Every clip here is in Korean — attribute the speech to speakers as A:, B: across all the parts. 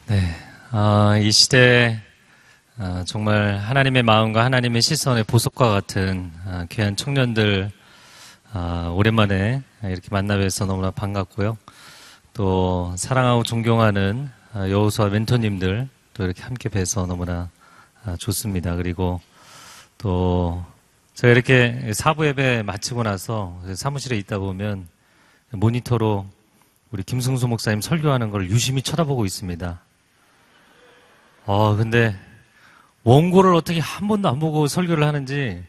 A: 네, 이 시대에 정말 하나님의 마음과 하나님의 시선의 보석과 같은 귀한 청년들 오랜만에 이렇게 만나 뵈서 너무나 반갑고요. 또 사랑하고 존경하는 여호수아 멘토님들 또 이렇게 함께 뵈서 너무나 좋습니다. 그리고 또 제가 이렇게 사부 예배 마치고 나서 사무실에 있다 보면 모니터로 우리 김승수 목사님 설교하는 걸 유심히 쳐다보고 있습니다. 근데 원고를 어떻게 한 번도 안 보고 설교를 하는지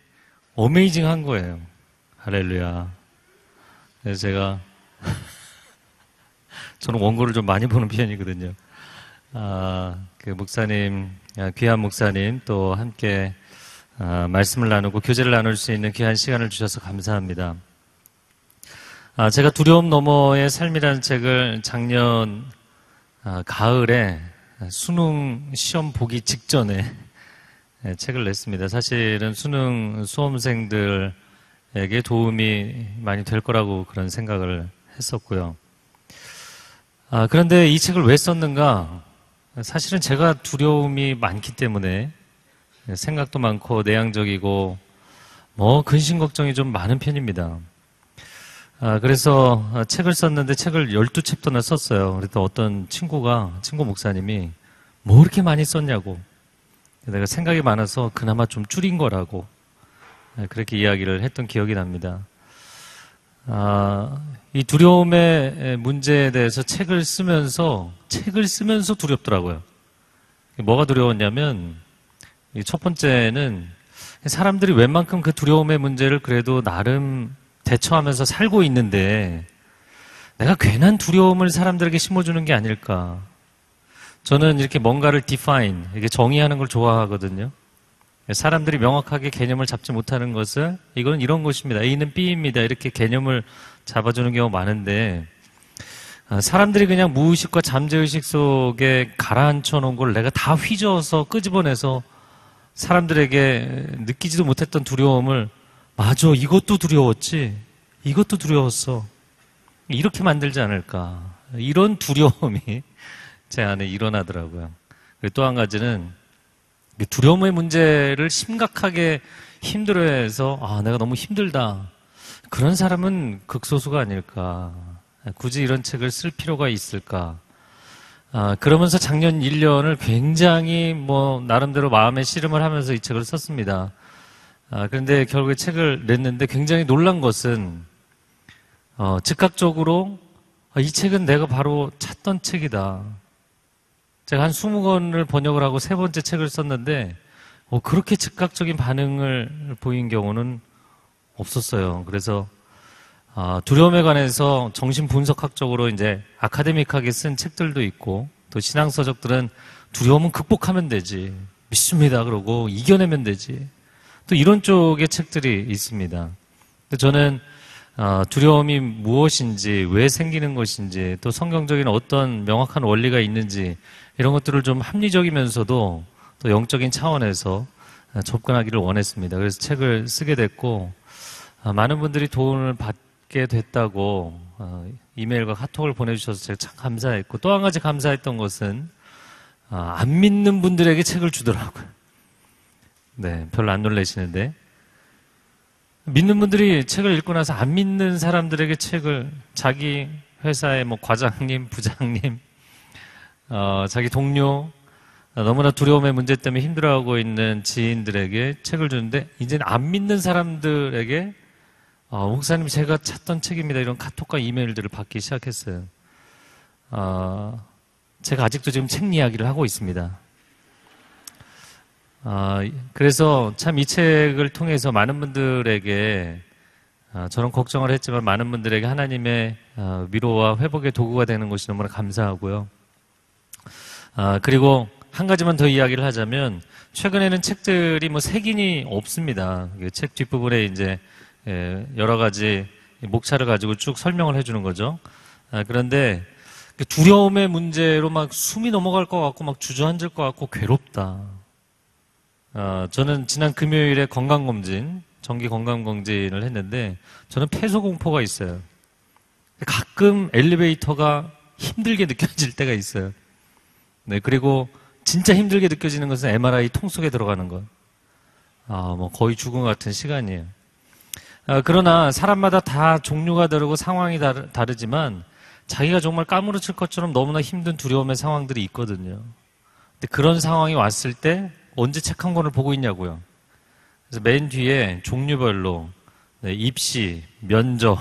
A: 어메이징한 거예요. 할렐루야. 그래서 제가 저는 원고를 좀 많이 보는 편이거든요. 그 목사님, 귀한 목사님 또 함께 말씀을 나누고 교제를 나눌 수 있는 귀한 시간을 주셔서 감사합니다. 제가 두려움 너머의 삶이라는 책을 작년 가을에 수능 시험 보기 직전에 책을 냈습니다. 사실은 수능 수험생들에게 도움이 많이 될 거라고 그런 생각을 했었고요. 그런데 이 책을 왜 썼는가? 사실은 제가 두려움이 많기 때문에 생각도 많고 내향적이고 근심 걱정이 좀 많은 편입니다. 그래서 책을 썼는데 책을 12챕터나 썼어요. 그래서 어떤 친구 목사님이 뭐 이렇게 많이 썼냐고. 내가 생각이 많아서 그나마 좀 줄인 거라고. 그렇게 이야기를 했던 기억이 납니다. 이 두려움의 문제에 대해서 책을 쓰면서 두렵더라고요. 뭐가 두려웠냐면, 첫 번째는 사람들이 웬만큼 그 두려움의 문제를 그래도 나름 대처하면서 살고 있는데 내가 괜한 두려움을 사람들에게 심어주는 게 아닐까. 저는 이렇게 뭔가를 define, 이게 정의하는 걸 좋아하거든요. 사람들이 명확하게 개념을 잡지 못하는 것을 이건 이런 것입니다. A는 B입니다. 이렇게 개념을 잡아주는 경우가 많은데 사람들이 그냥 무의식과 잠재의식 속에 가라앉혀 놓은 걸 내가 다 휘저어서 끄집어내서 사람들에게 느끼지도 못했던 두려움을 맞아, 이것도 두려웠지, 이것도 두려웠어, 이렇게 만들지 않을까. 이런 두려움이 제 안에 일어나더라고요. 그리고 또 한 가지는 두려움의 문제를 심각하게 힘들어해서 내가 너무 힘들다, 그런 사람은 극소수가 아닐까. 굳이 이런 책을 쓸 필요가 있을까. 그러면서 작년 1년을 굉장히 나름대로 마음의 씨름을 하면서 이 책을 썼습니다. 그런데 결국에 책을 냈는데 굉장히 놀란 것은 즉각적으로 이 책은 내가 바로 찾던 책이다. 제가 한 20권을 번역을 하고 세 번째 책을 썼는데 그렇게 즉각적인 반응을 보인 경우는 없었어요. 그래서 두려움에 관해서 정신분석학적으로 이제 아카데믹하게 쓴 책들도 있고, 또 신앙서적들은 두려움은 극복하면 되지, 믿습니다, 그러고 이겨내면 되지, 또 이런 쪽의 책들이 있습니다. 근데 저는 두려움이 무엇인지, 왜 생기는 것인지, 또 성경적인 어떤 명확한 원리가 있는지, 이런 것들을 좀 합리적이면서도 또 영적인 차원에서 접근하기를 원했습니다. 그래서 책을 쓰게 됐고, 많은 분들이 도움을 받게 됐다고 이메일과 카톡을 보내주셔서 제가 참 감사했고, 또 한 가지 감사했던 것은 안 믿는 분들에게 책을 주더라고요. 네, 별로 안 놀라시는데, 믿는 분들이 책을 읽고 나서 안 믿는 사람들에게 책을, 자기 회사의 과장님, 부장님, 자기 동료, 너무나 두려움의 문제 때문에 힘들어하고 있는 지인들에게 책을 주는데, 이제는 안 믿는 사람들에게 목사님 제가 찾던 책입니다, 이런 카톡과 이메일들을 받기 시작했어요. 제가 아직도 지금 책 이야기를 하고 있습니다. 그래서 참 이 책을 통해서 많은 분들에게, 저는 걱정을 했지만 많은 분들에게 하나님의 위로와 회복의 도구가 되는 것이 너무나 감사하고요. 그리고 한 가지만 더 이야기를 하자면, 최근에는 책들이 색인이 없습니다. 책 뒷부분에 이제 여러 가지 목차를 가지고 쭉 설명을 해주는 거죠. 그런데 두려움의 문제로 숨이 넘어갈 것 같고 주저앉을 것 같고 괴롭다. 저는 지난 금요일에 정기 건강검진을 했는데, 저는 폐소공포가 있어요. 가끔 엘리베이터가 힘들게 느껴질 때가 있어요. 네, 그리고 진짜 힘들게 느껴지는 것은 MRI 통 속에 들어가는 것. 뭐 거의 죽음 같은 시간이에요. 그러나 사람마다 다 종류가 다르고 상황이 다르지만 자기가 정말 까무러칠 것처럼 너무나 힘든 두려움의 상황들이 있거든요. 근데 그런 상황이 왔을 때 언제 책 한 권을 보고 있냐고요. 그래서 맨 뒤에 종류별로 네, 입시, 면접,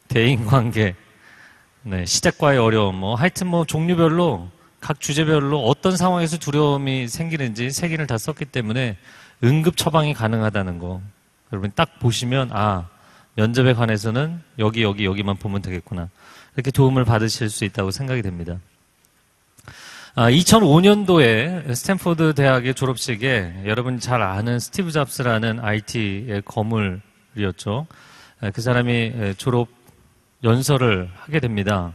A: 대인관계, 네, 시댁과의 어려움, 뭐 하여튼 뭐 종류별로 각 주제별로 어떤 상황에서 두려움이 생기는지 세 개를 다 썼기 때문에 응급 처방이 가능하다는 거. 여러분 딱 보시면 면접에 관해서는 여기만 보면 되겠구나. 이렇게 도움을 받으실 수 있다고 생각이 됩니다. 2005년도에 스탠포드 대학의 졸업식에 여러분이 잘 아는 스티브 잡스라는 IT의 거물이었죠. 그 사람이 졸업 연설을 하게 됩니다.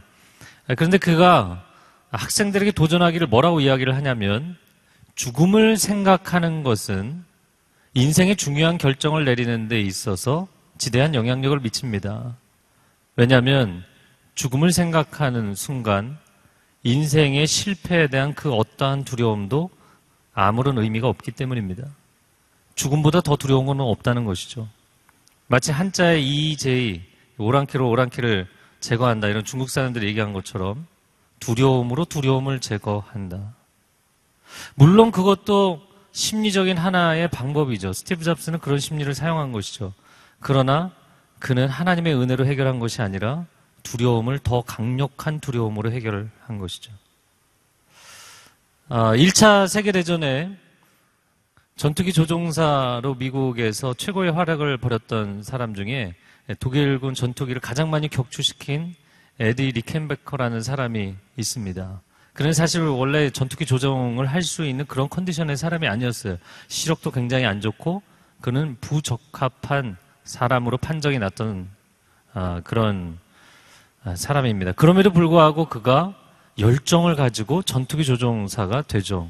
A: 그런데 그가 학생들에게 도전하기를 뭐라고 이야기를 하냐면 죽음을 생각하는 것은 인생의 중요한 결정을 내리는 데 있어서 지대한 영향력을 미칩니다. 왜냐하면 죽음을 생각하는 순간 인생의 실패에 대한 그 어떠한 두려움도 아무런 의미가 없기 때문입니다. 죽음보다 더 두려운 건 없다는 것이죠. 마치 한자의 EJ, 오랑캐를 제거한다 이런 중국 사람들이 얘기한 것처럼 두려움으로 두려움을 제거한다. 물론 그것도 심리적인 하나의 방법이죠. 스티브 잡스는 그런 심리를 사용한 것이죠. 그러나 그는 하나님의 은혜로 해결한 것이 아니라 두려움을 더 강력한 두려움으로 해결한 것이죠. 1차 세계대전에 전투기 조종사로 미국에서 최고의 활약을 벌였던 사람 중에 독일군 전투기를 가장 많이 격추시킨 에디 리켄베커라는 사람이 있습니다. 그는 사실 원래 전투기 조종을 할 수 있는 그런 컨디션의 사람이 아니었어요. 시력도 굉장히 안 좋고 그는 부적합한 사람으로 판정이 났던 그런 사람입니다. 그럼에도 불구하고 그가 열정을 가지고 전투기 조종사가 되죠.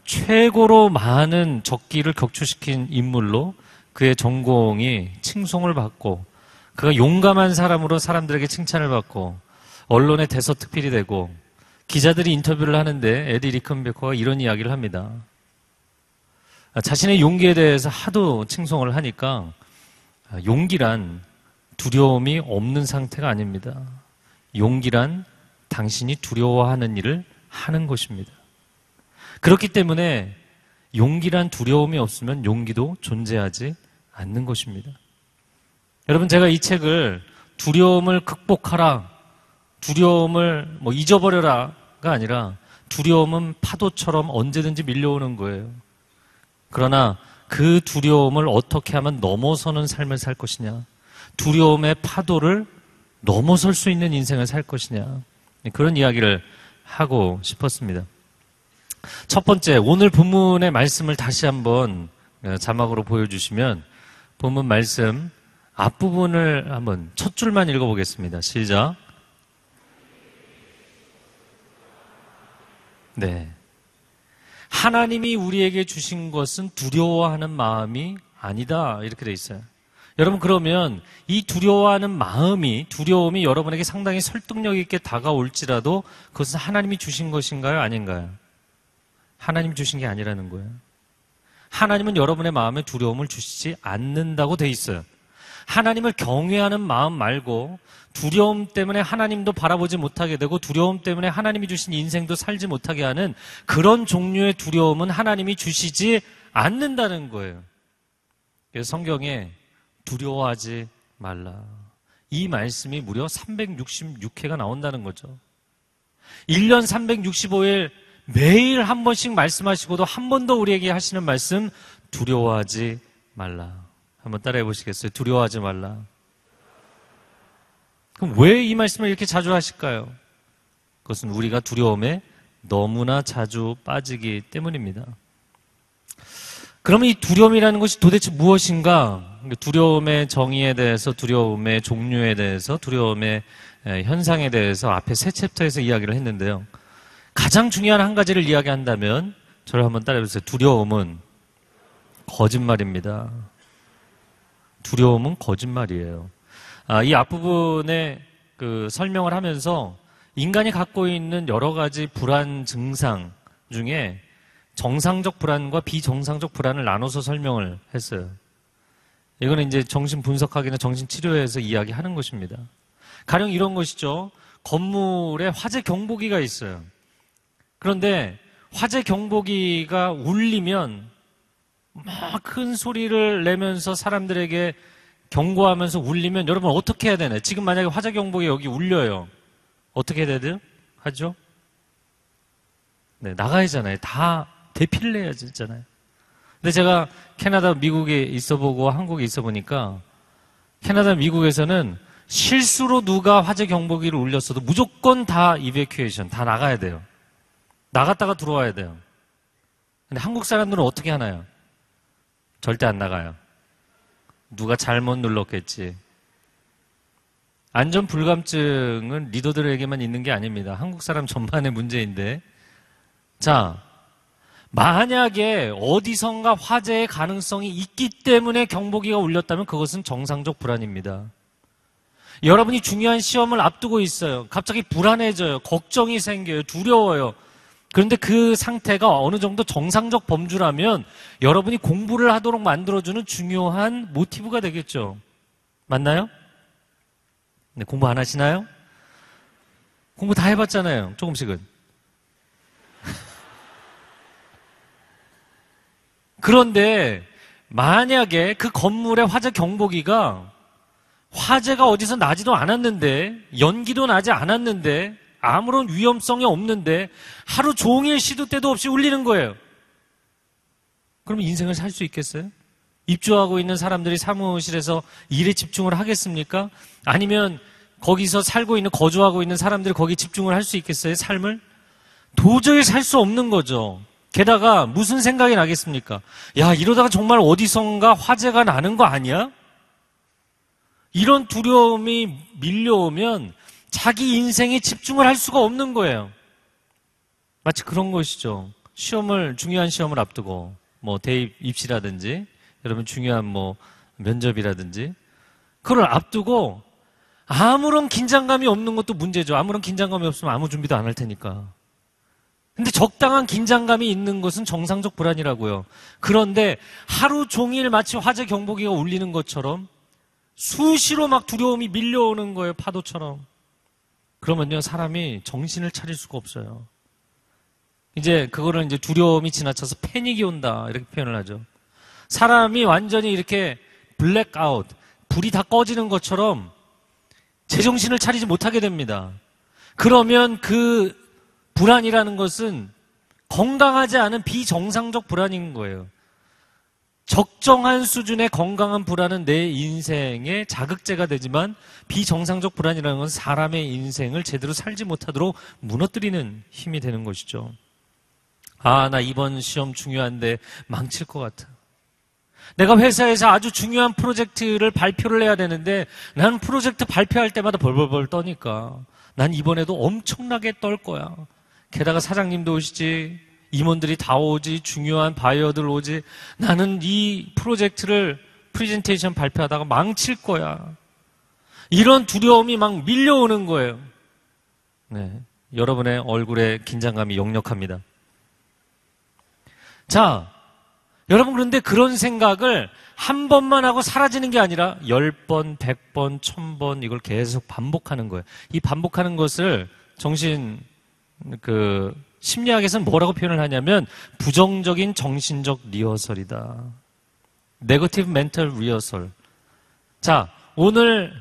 A: 최고로 많은 적기를 격추시킨 인물로 그의 전공이 칭송을 받고 그가 용감한 사람으로 사람들에게 칭찬을 받고 언론의 대서특필이 되고 기자들이 인터뷰를 하는데 에디 리켄베커가 이런 이야기를 합니다. 자신의 용기에 대해서 하도 칭송을 하니까 용기란 두려움이 없는 상태가 아닙니다. 용기란 당신이 두려워하는 일을 하는 것입니다. 그렇기 때문에 용기란 두려움이 없으면 용기도 존재하지 않는 것입니다. 여러분 제가 이 책을 두려움을 극복하라, 두려움을 잊어버려라가 아니라 두려움은 파도처럼 언제든지 밀려오는 거예요. 그러나 그 두려움을 어떻게 하면 넘어서는 삶을 살 것이냐, 두려움의 파도를 넘어설 수 있는 인생을 살 것이냐, 그런 이야기를 하고 싶었습니다. 첫 번째, 오늘 본문의 말씀을 다시 한번 자막으로 보여주시면 본문 말씀 앞부분을 한번 첫 줄만 읽어보겠습니다. 시작. 네. 하나님이 우리에게 주신 것은 두려워하는 마음이 아니다. 이렇게 돼 있어요. 여러분 그러면 이 두려워하는 두려움이 여러분에게 상당히 설득력 있게 다가올지라도 그것은 하나님이 주신 것인가요? 아닌가요? 하나님 주신 게 아니라는 거예요. 하나님은 여러분의 마음에 두려움을 주시지 않는다고 돼 있어요. 하나님을 경외하는 마음 말고 두려움 때문에 하나님도 바라보지 못하게 되고 두려움 때문에 하나님이 주신 인생도 살지 못하게 하는 그런 종류의 두려움은 하나님이 주시지 않는다는 거예요. 그래서 성경에 두려워하지 말라. 이 말씀이 무려 366회가 나온다는 거죠. 1년 365일 매일 한 번씩 말씀하시고도 한 번 더 우리에게 하시는 말씀, 두려워하지 말라. 한번 따라해 보시겠어요? 두려워하지 말라. 그럼 왜 이 말씀을 이렇게 자주 하실까요? 그것은 우리가 두려움에 너무나 자주 빠지기 때문입니다. 그러면 이 두려움이라는 것이 도대체 무엇인가? 두려움의 정의에 대해서, 두려움의 종류에 대해서, 두려움의 현상에 대해서 앞에 세 챕터에서 이야기를 했는데요. 가장 중요한 한 가지를 이야기한다면 저를 한번 따라해보세요. 두려움은 거짓말입니다. 두려움은 거짓말이에요. 이 앞부분에 그 설명을 하면서 인간이 갖고 있는 여러 가지 불안 증상 중에 정상적 불안과 비정상적 불안을 나눠서 설명을 했어요. 이거는 이제 정신분석학이나 정신치료에서 이야기하는 것입니다. 가령 이런 것이죠. 건물에 화재 경보기가 있어요. 그런데 화재 경보기가 울리면 막 큰 소리를 내면서 사람들에게 경고하면서 울리면 여러분 어떻게 해야 되나요? 지금 만약에 화재 경보기 여기 울려요. 어떻게 해야 돼요? 하죠? 네, 나가야잖아요. 다 대피를 해야 되잖아요. 근데 제가 캐나다, 미국에 있어보고 한국에 있어보니까 캐나다, 미국에서는 실수로 누가 화재 경보기를 울렸어도 무조건 다 이베큐에이션, 다 나가야 돼요. 나갔다가 들어와야 돼요. 근데 한국 사람들은 어떻게 하나요? 절대 안 나가요. 누가 잘못 눌렀겠지. 안전 불감증은 리더들에게만 있는 게 아닙니다. 한국 사람 전반의 문제인데. 자, 만약에 어디선가 화재의 가능성이 있기 때문에 경보기가 울렸다면 그것은 정상적 불안입니다. 여러분이 중요한 시험을 앞두고 있어요. 갑자기 불안해져요. 걱정이 생겨요. 두려워요. 그런데 그 상태가 어느 정도 정상적 범주라면 여러분이 공부를 하도록 만들어주는 중요한 모티브가 되겠죠. 맞나요? 네, 공부 안 하시나요? 공부 다 해봤잖아요. 조금씩은. 그런데 만약에 그 건물의 화재 경보기가 화재가 어디서 나지도 않았는데 연기도 나지 않았는데 아무런 위험성이 없는데 하루 종일 시도 때도 없이 울리는 거예요. 그럼 인생을 살 수 있겠어요? 입주하고 있는 사람들이 사무실에서 일에 집중을 하겠습니까? 아니면 거기서 살고 있는, 거주하고 있는 사람들이 거기에 집중을 할 수 있겠어요? 삶을? 도저히 살 수 없는 거죠. 게다가 무슨 생각이 나겠습니까? 야, 이러다가 정말 어디선가 화재가 나는 거 아니야? 이런 두려움이 밀려오면 자기 인생에 집중을 할 수가 없는 거예요. 마치 그런 것이죠. 중요한 시험을 앞두고, 대입 입시라든지, 여러분 중요한 면접이라든지, 그걸 앞두고 아무런 긴장감이 없는 것도 문제죠. 아무런 긴장감이 없으면 아무 준비도 안 할 테니까. 근데 적당한 긴장감이 있는 것은 정상적 불안이라고요. 그런데 하루 종일 마치 화재 경보기가 울리는 것처럼 수시로 막 두려움이 밀려오는 거예요. 파도처럼. 그러면요, 사람이 정신을 차릴 수가 없어요. 이제 그거를 이제 두려움이 지나쳐서 패닉이 온다 이렇게 표현을 하죠. 사람이 완전히 이렇게 블랙아웃, 불이 다 꺼지는 것처럼 제정신을 차리지 못하게 됩니다. 그러면 그 불안이라는 것은 건강하지 않은 비정상적 불안인 거예요. 적정한 수준의 건강한 불안은 내 인생의 자극제가 되지만 비정상적 불안이라는 건 사람의 인생을 제대로 살지 못하도록 무너뜨리는 힘이 되는 것이죠. 아, 나 이번 시험 중요한데 망칠 것 같아. 내가 회사에서 아주 중요한 프로젝트를 발표를 해야 되는데 나는 프로젝트 발표할 때마다 벌벌벌 떠니까 난 이번에도 엄청나게 떨 거야. 게다가 사장님도 오시지, 임원들이 다 오지, 중요한 바이어들 오지. 나는 이 프로젝트를 프레젠테이션 발표하다가 망칠 거야. 이런 두려움이 막 밀려오는 거예요. 네, 여러분의 얼굴에 긴장감이 역력합니다. 자, 여러분 그런데 그런 생각을 한 번만 하고 사라지는 게 아니라 10번, 100번, 1000번 이걸 계속 반복하는 거예요. 이 반복하는 것을 심리학에서는 뭐라고 표현을 하냐면 부정적인 정신적 리허설이다. 네거티브 멘털 리허설. 자, 오늘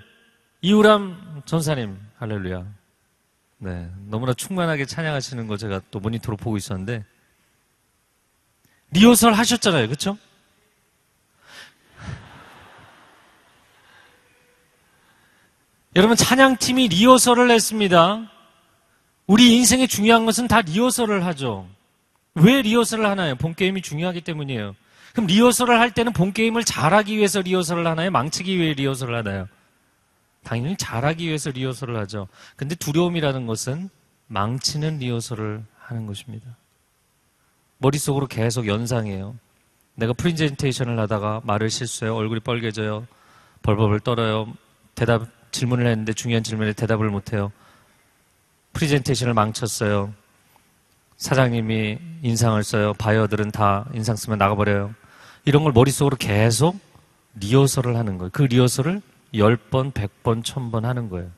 A: 이우람 전사님, 할렐루야. 네, 너무나 충만하게 찬양하시는 거 제가 또 모니터로 보고 있었는데 리허설 하셨잖아요. 그렇죠? 여러분 찬양팀이 리허설을 했습니다. 우리 인생에 중요한 것은 다 리허설을 하죠. 왜 리허설을 하나요? 본게임이 중요하기 때문이에요. 그럼 리허설을 할 때는 본게임을 잘하기 위해서 리허설을 하나요? 망치기 위해 리허설을 하나요? 당연히 잘하기 위해서 리허설을 하죠. 근데 두려움이라는 것은 망치는 리허설을 하는 것입니다. 머릿속으로 계속 연상해요. 내가 프레젠테이션을 하다가 말을 실수해요. 얼굴이 빨개져요. 벌벌벌 떨어요. 질문을 했는데 중요한 질문에 대답을 못해요. 프리젠테이션을 망쳤어요. 사장님이 인상을 써요. 바이어들은 다 인상 쓰면 나가버려요. 이런 걸 머릿속으로 계속 리허설을 하는 거예요. 그 리허설을 10번, 100번, 1000번 하는 거예요.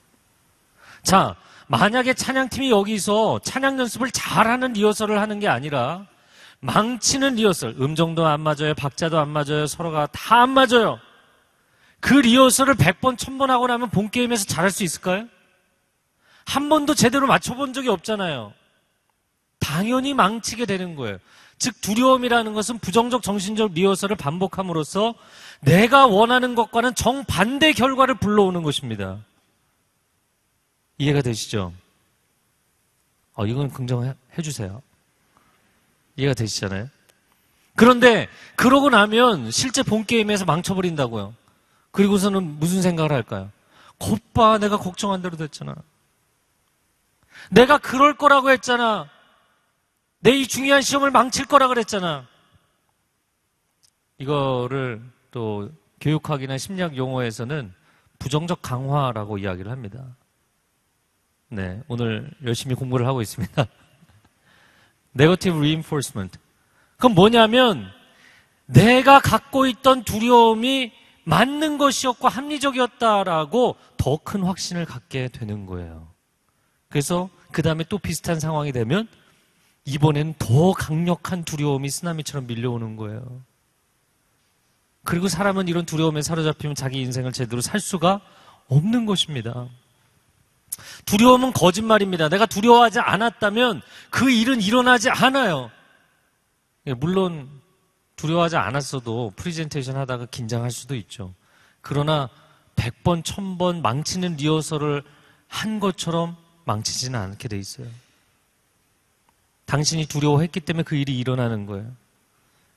A: 자, 만약에 찬양팀이 여기서 찬양 연습을 잘하는 리허설을 하는 게 아니라 망치는 리허설, 음정도 안 맞아요, 박자도 안 맞아요, 서로가 다 안 맞아요. 그 리허설을 100번, 1000번 하고 나면 본게임에서 잘할 수 있을까요? 한 번도 제대로 맞춰본 적이 없잖아요. 당연히 망치게 되는 거예요. 즉 두려움이라는 것은 부정적 정신적 리허설을 반복함으로써 내가 원하는 것과는 정반대 결과를 불러오는 것입니다. 이해가 되시죠? 이건 긍정해 주세요. 이해가 되시잖아요? 그런데 그러고 나면 실제 본게임에서 망쳐버린다고요. 그리고서는 무슨 생각을 할까요? 겉봐, 내가 걱정한 대로 됐잖아. 내가 그럴 거라고 했잖아. 내 이 중요한 시험을 망칠 거라 그랬잖아. 이거를 또 교육학이나 심리학 용어에서는 부정적 강화라고 이야기를 합니다. 네, 오늘 열심히 공부를 하고 있습니다. Negative reinforcement. 그건 뭐냐면 내가 갖고 있던 두려움이 맞는 것이었고 합리적이었다라고 더 큰 확신을 갖게 되는 거예요. 그래서 그 다음에 또 비슷한 상황이 되면 이번에는 더 강력한 두려움이 쓰나미처럼 밀려오는 거예요. 그리고 사람은 이런 두려움에 사로잡히면 자기 인생을 제대로 살 수가 없는 것입니다. 두려움은 거짓말입니다. 내가 두려워하지 않았다면 그 일은 일어나지 않아요. 물론 두려워하지 않았어도 프리젠테이션 하다가 긴장할 수도 있죠. 그러나 100번, 1000번 망치는 리허설을 한 것처럼 망치지는 않게 돼 있어요. 당신이 두려워했기 때문에 그 일이 일어나는 거예요.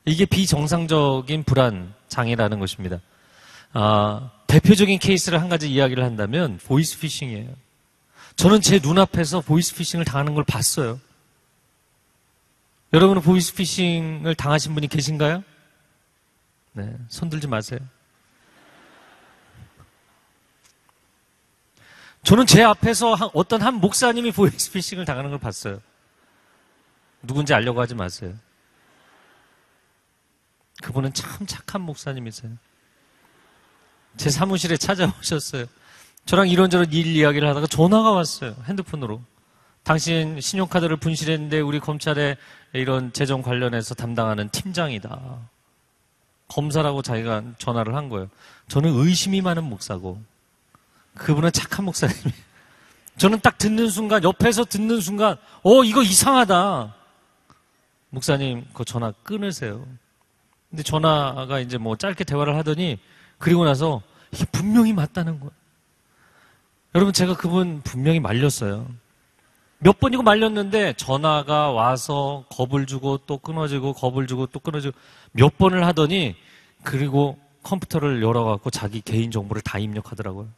A: 이게 비정상적인 불안 장애라는 것입니다. 대표적인 케이스를 한 가지 이야기를 한다면 보이스피싱이에요. 저는 제 눈앞에서 보이스피싱을 당하는 걸 봤어요. 여러분은 보이스피싱을 당하신 분이 계신가요? 네, 손 들지 마세요. 저는 제 앞에서 어떤 한 목사님이 보이스피싱을 당하는 걸 봤어요. 누군지 알려고 하지 마세요. 그분은 참 착한 목사님이세요. 제 사무실에 찾아오셨어요. 저랑 이런저런 일 이야기를 하다가 전화가 왔어요. 핸드폰으로. 당신 신용카드를 분실했는데 우리 검찰에 이런 재정 관련해서 담당하는 팀장이다. 검사라고 자기가 전화를 한 거예요. 저는 의심이 많은 목사고 그분은 착한 목사님이에요. 저는 딱 듣는 순간, 옆에서 듣는 순간 이거 이상하다. 목사님 그 전화 끊으세요. 근데 전화가 이제 뭐 짧게 대화를 하더니 그리고 나서 이게 분명히 맞다는 거예요. 여러분 제가 그분 분명히 말렸어요. 몇 번이고 말렸는데 전화가 와서 겁을 주고 또 끊어지고 겁을 주고 또 끊어지고 몇 번을 하더니 그리고 컴퓨터를 열어갖고 자기 개인 정보를 다 입력하더라고요.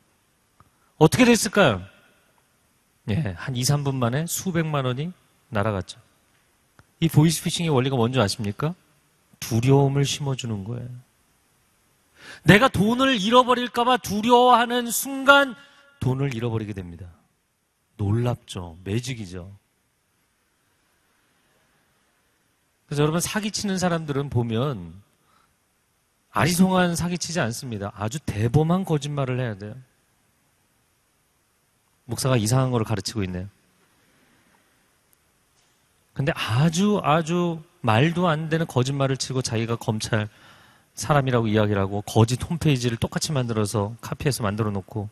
A: 어떻게 됐을까요? 예, 한 2, 3분 만에 수백만 원이 날아갔죠. 이 보이스피싱의 원리가 뭔지 아십니까? 두려움을 심어주는 거예요. 내가 돈을 잃어버릴까봐 두려워하는 순간 돈을 잃어버리게 됩니다. 놀랍죠? 매직이죠? 그래서 여러분 사기치는 사람들은 보면 아리송한 사기치지 않습니다. 아주 대범한 거짓말을 해야 돼요. 목사가 이상한 거를 가르치고 있네요. 근데 아주 말도 안 되는 거짓말을 치고 자기가 검찰 사람이라고 이야기를 하고 거짓 홈페이지를 똑같이 만들어서 카피해서 만들어 놓고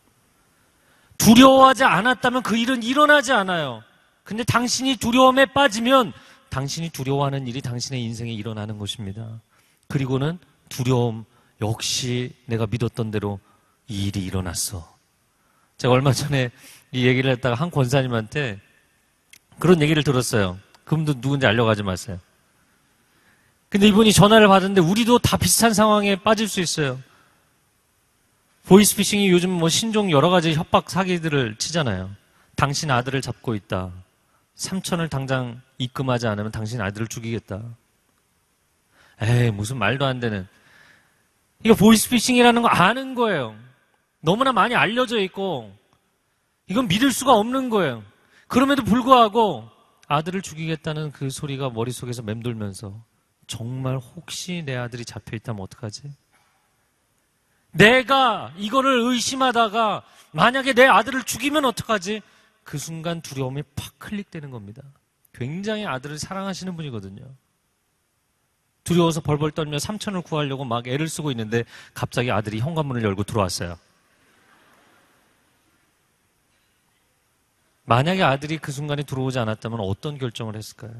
A: 두려워하지 않았다면 그 일은 일어나지 않아요. 근데 당신이 두려움에 빠지면 당신이 두려워하는 일이 당신의 인생에 일어나는 것입니다. 그리고는 두려움 역시 내가 믿었던 대로 이 일이 일어났어. 제가 얼마 전에 이 얘기를 했다가 한 권사님한테 그런 얘기를 들었어요. 그분도 누군지 알려가지 마세요. 근데 이분이 전화를 받았는데 우리도 다 비슷한 상황에 빠질 수 있어요. 보이스피싱이 요즘 뭐 신종 여러 가지 협박 사기들을 치잖아요. 당신 아들을 잡고 있다. 3천을 당장 입금하지 않으면 당신 아들을 죽이겠다. 에이, 무슨 말도 안 되는. 이거 보이스피싱이라는 거 아는 거예요. 너무나 많이 알려져 있고 이건 믿을 수가 없는 거예요. 그럼에도 불구하고 아들을 죽이겠다는 그 소리가 머릿속에서 맴돌면서 정말 혹시 내 아들이 잡혀있다면 어떡하지? 내가 이거를 의심하다가 만약에 내 아들을 죽이면 어떡하지? 그 순간 두려움이 팍 클릭되는 겁니다. 굉장히 아들을 사랑하시는 분이거든요. 두려워서 벌벌 떨며 삼촌을 구하려고 막 애를 쓰고 있는데 갑자기 아들이 현관문을 열고 들어왔어요. 만약에 아들이 그 순간에 들어오지 않았다면 어떤 결정을 했을까요?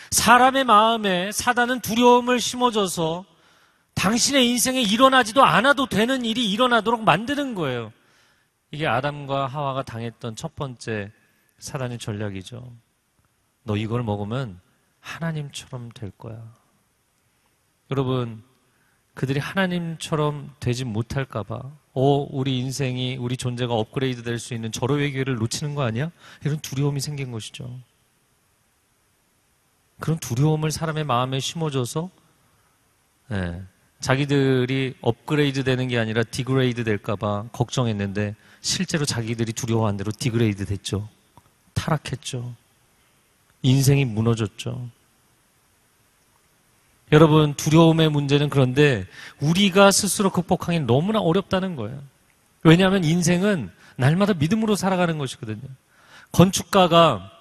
A: 사람의 마음에 사단은 두려움을 심어줘서 당신의 인생에 일어나지도 않아도 되는 일이 일어나도록 만드는 거예요. 이게 아담과 하와가 당했던 첫 번째 사단의 전략이죠. 너 이걸 먹으면 하나님처럼 될 거야. 여러분, 그들이 하나님처럼 되지 못할까봐 우리 인생이, 우리 존재가 업그레이드 될 수 있는 절호의 기회를 놓치는 거 아니야? 이런 두려움이 생긴 것이죠. 그런 두려움을 사람의 마음에 심어줘서 자기들이 업그레이드 되는 게 아니라 디그레이드 될까봐 걱정했는데 실제로 자기들이 두려워한 대로 디그레이드 됐죠. 타락했죠. 인생이 무너졌죠. 여러분, 두려움의 문제는 그런데 우리가 스스로 극복하기 너무나 어렵다는 거예요. 왜냐하면 인생은 날마다 믿음으로 살아가는 것이거든요. 건축가가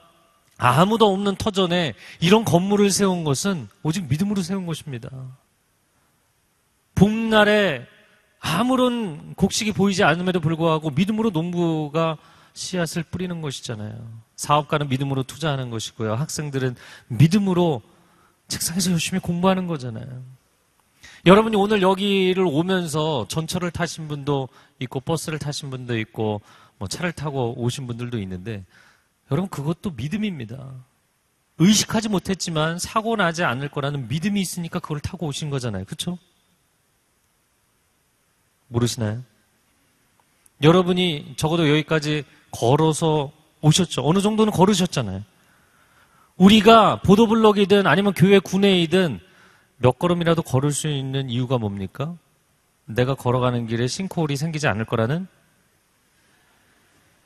A: 아무도 없는 터전에 이런 건물을 세운 것은 오직 믿음으로 세운 것입니다. 봄날에 아무런 곡식이 보이지 않음에도 불구하고 믿음으로 농부가 씨앗을 뿌리는 것이잖아요. 사업가는 믿음으로 투자하는 것이고요. 학생들은 믿음으로 책상에서 열심히 공부하는 거잖아요. 여러분이 오늘 여기를 오면서 전철을 타신 분도 있고 버스를 타신 분도 있고 뭐 차를 타고 오신 분들도 있는데 여러분, 그것도 믿음입니다. 의식하지 못했지만 사고 나지 않을 거라는 믿음이 있으니까 그걸 타고 오신 거잖아요. 그렇죠? 모르시나요? 여러분이 적어도 여기까지 걸어서 오셨죠. 어느 정도는 걸으셨잖아요. 우리가 보도블록이든 아니면 교회 구내이든 몇 걸음이라도 걸을 수 있는 이유가 뭡니까? 내가 걸어가는 길에 싱크홀이 생기지 않을 거라는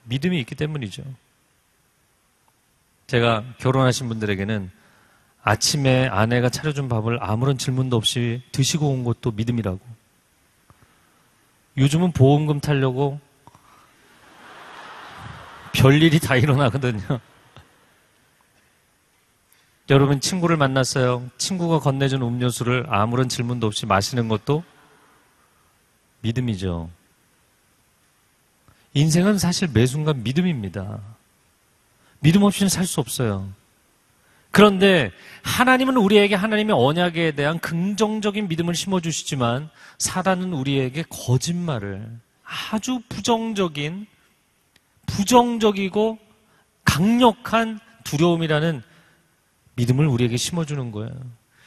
A: 믿음이 있기 때문이죠. 제가 결혼하신 분들에게는 아침에 아내가 차려준 밥을 아무런 질문도 없이 드시고 온 것도 믿음이라고. 요즘은 보험금 타려고 별일이 다 일어나거든요. 여러분, 친구를 만났어요. 친구가 건네준 음료수를 아무런 질문도 없이 마시는 것도 믿음이죠. 인생은 사실 매 순간 믿음입니다. 믿음 없이는 살 수 없어요. 그런데 하나님은 우리에게 하나님의 언약에 대한 긍정적인 믿음을 심어주시지만 사단은 우리에게 거짓말을, 아주 부정적이고 강력한 두려움이라는 믿음을 우리에게 심어주는 거예요.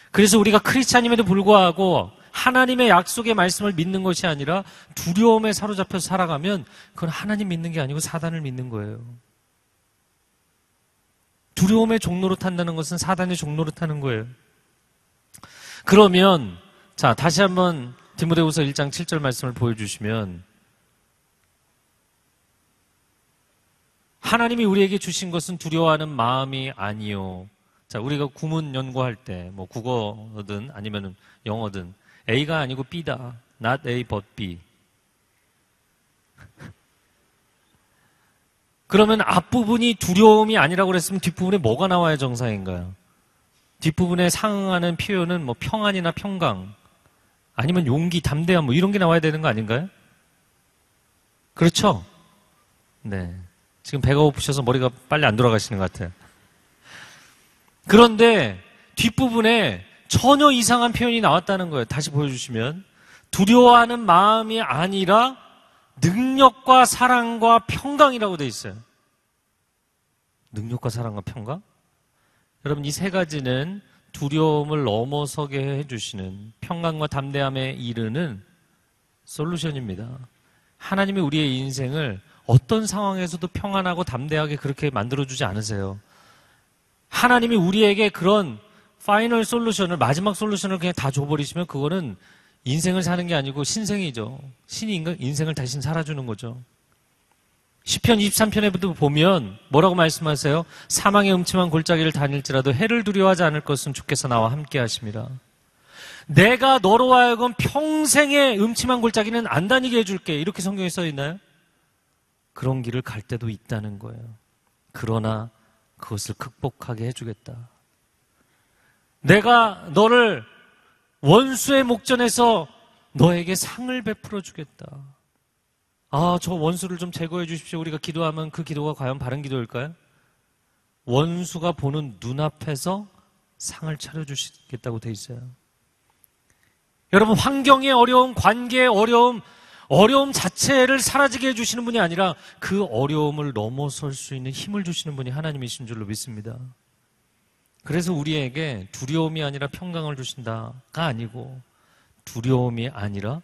A: 그래서 우리가 크리스찬임에도 불구하고 하나님의 약속의 말씀을 믿는 것이 아니라 두려움에 사로잡혀서 살아가면 그건 하나님 믿는 게 아니고 사단을 믿는 거예요. 두려움의 종로로 탄다는 것은 사단의 종로로 타는 거예요. 그러면 자, 다시 한번 디모데후서 1장 7절 말씀을 보여주시면 하나님이 우리에게 주신 것은 두려워하는 마음이 아니요. 자, 우리가 구문 연구할 때 뭐 국어든 아니면 영어든 A가 아니고 B다. Not A but B. 그러면 앞부분이 두려움이 아니라고 그랬으면 뒷부분에 뭐가 나와야 정상인가요? 뒷부분에 상응하는 표현은 뭐 평안이나 평강 아니면 용기, 담대함 뭐 이런 게 나와야 되는 거 아닌가요? 그렇죠? 네. 지금 배가 고프셔서 머리가 빨리 안 돌아가시는 것 같아요. 그런데 뒷부분에 전혀 이상한 표현이 나왔다는 거예요. 다시 보여주시면 두려워하는 마음이 아니라 능력과 사랑과 평강이라고 돼 있어요. 능력과 사랑과 평강? 여러분, 이 세 가지는 두려움을 넘어서게 해주시는 평강과 담대함에 이르는 솔루션입니다. 하나님이 우리의 인생을 어떤 상황에서도 평안하고 담대하게 그렇게 만들어주지 않으세요. 하나님이 우리에게 그런 파이널 솔루션을, 마지막 솔루션을 그냥 다 줘버리시면 그거는 인생을 사는 게 아니고 신생이죠. 신이 인생을 대신 살아주는 거죠. 시편 23편에도 보면 뭐라고 말씀하세요? 사망의 음침한 골짜기를 다닐지라도 해를 두려워하지 않을 것은 주께서 나와 함께 하심이라. 내가 너로 하여금 평생의 음침한 골짜기는 안 다니게 해줄게. 이렇게 성경에 써 있나요? 그런 길을 갈 때도 있다는 거예요. 그러나 그것을 극복하게 해주겠다. 내가 너를 원수의 목전에서 너에게 상을 베풀어 주겠다. 저 원수를 좀 제거해 주십시오. 우리가 기도하면 그 기도가 과연 바른 기도일까요? 원수가 보는 눈앞에서 상을 차려주시겠다고 돼 있어요. 여러분, 환경의 어려움, 관계의 어려움 자체를 사라지게 해주시는 분이 아니라 그 어려움을 넘어설 수 있는 힘을 주시는 분이 하나님이신 줄로 믿습니다. 그래서 우리에게 두려움이 아니라 평강을 주신다가 아니고 두려움이 아니라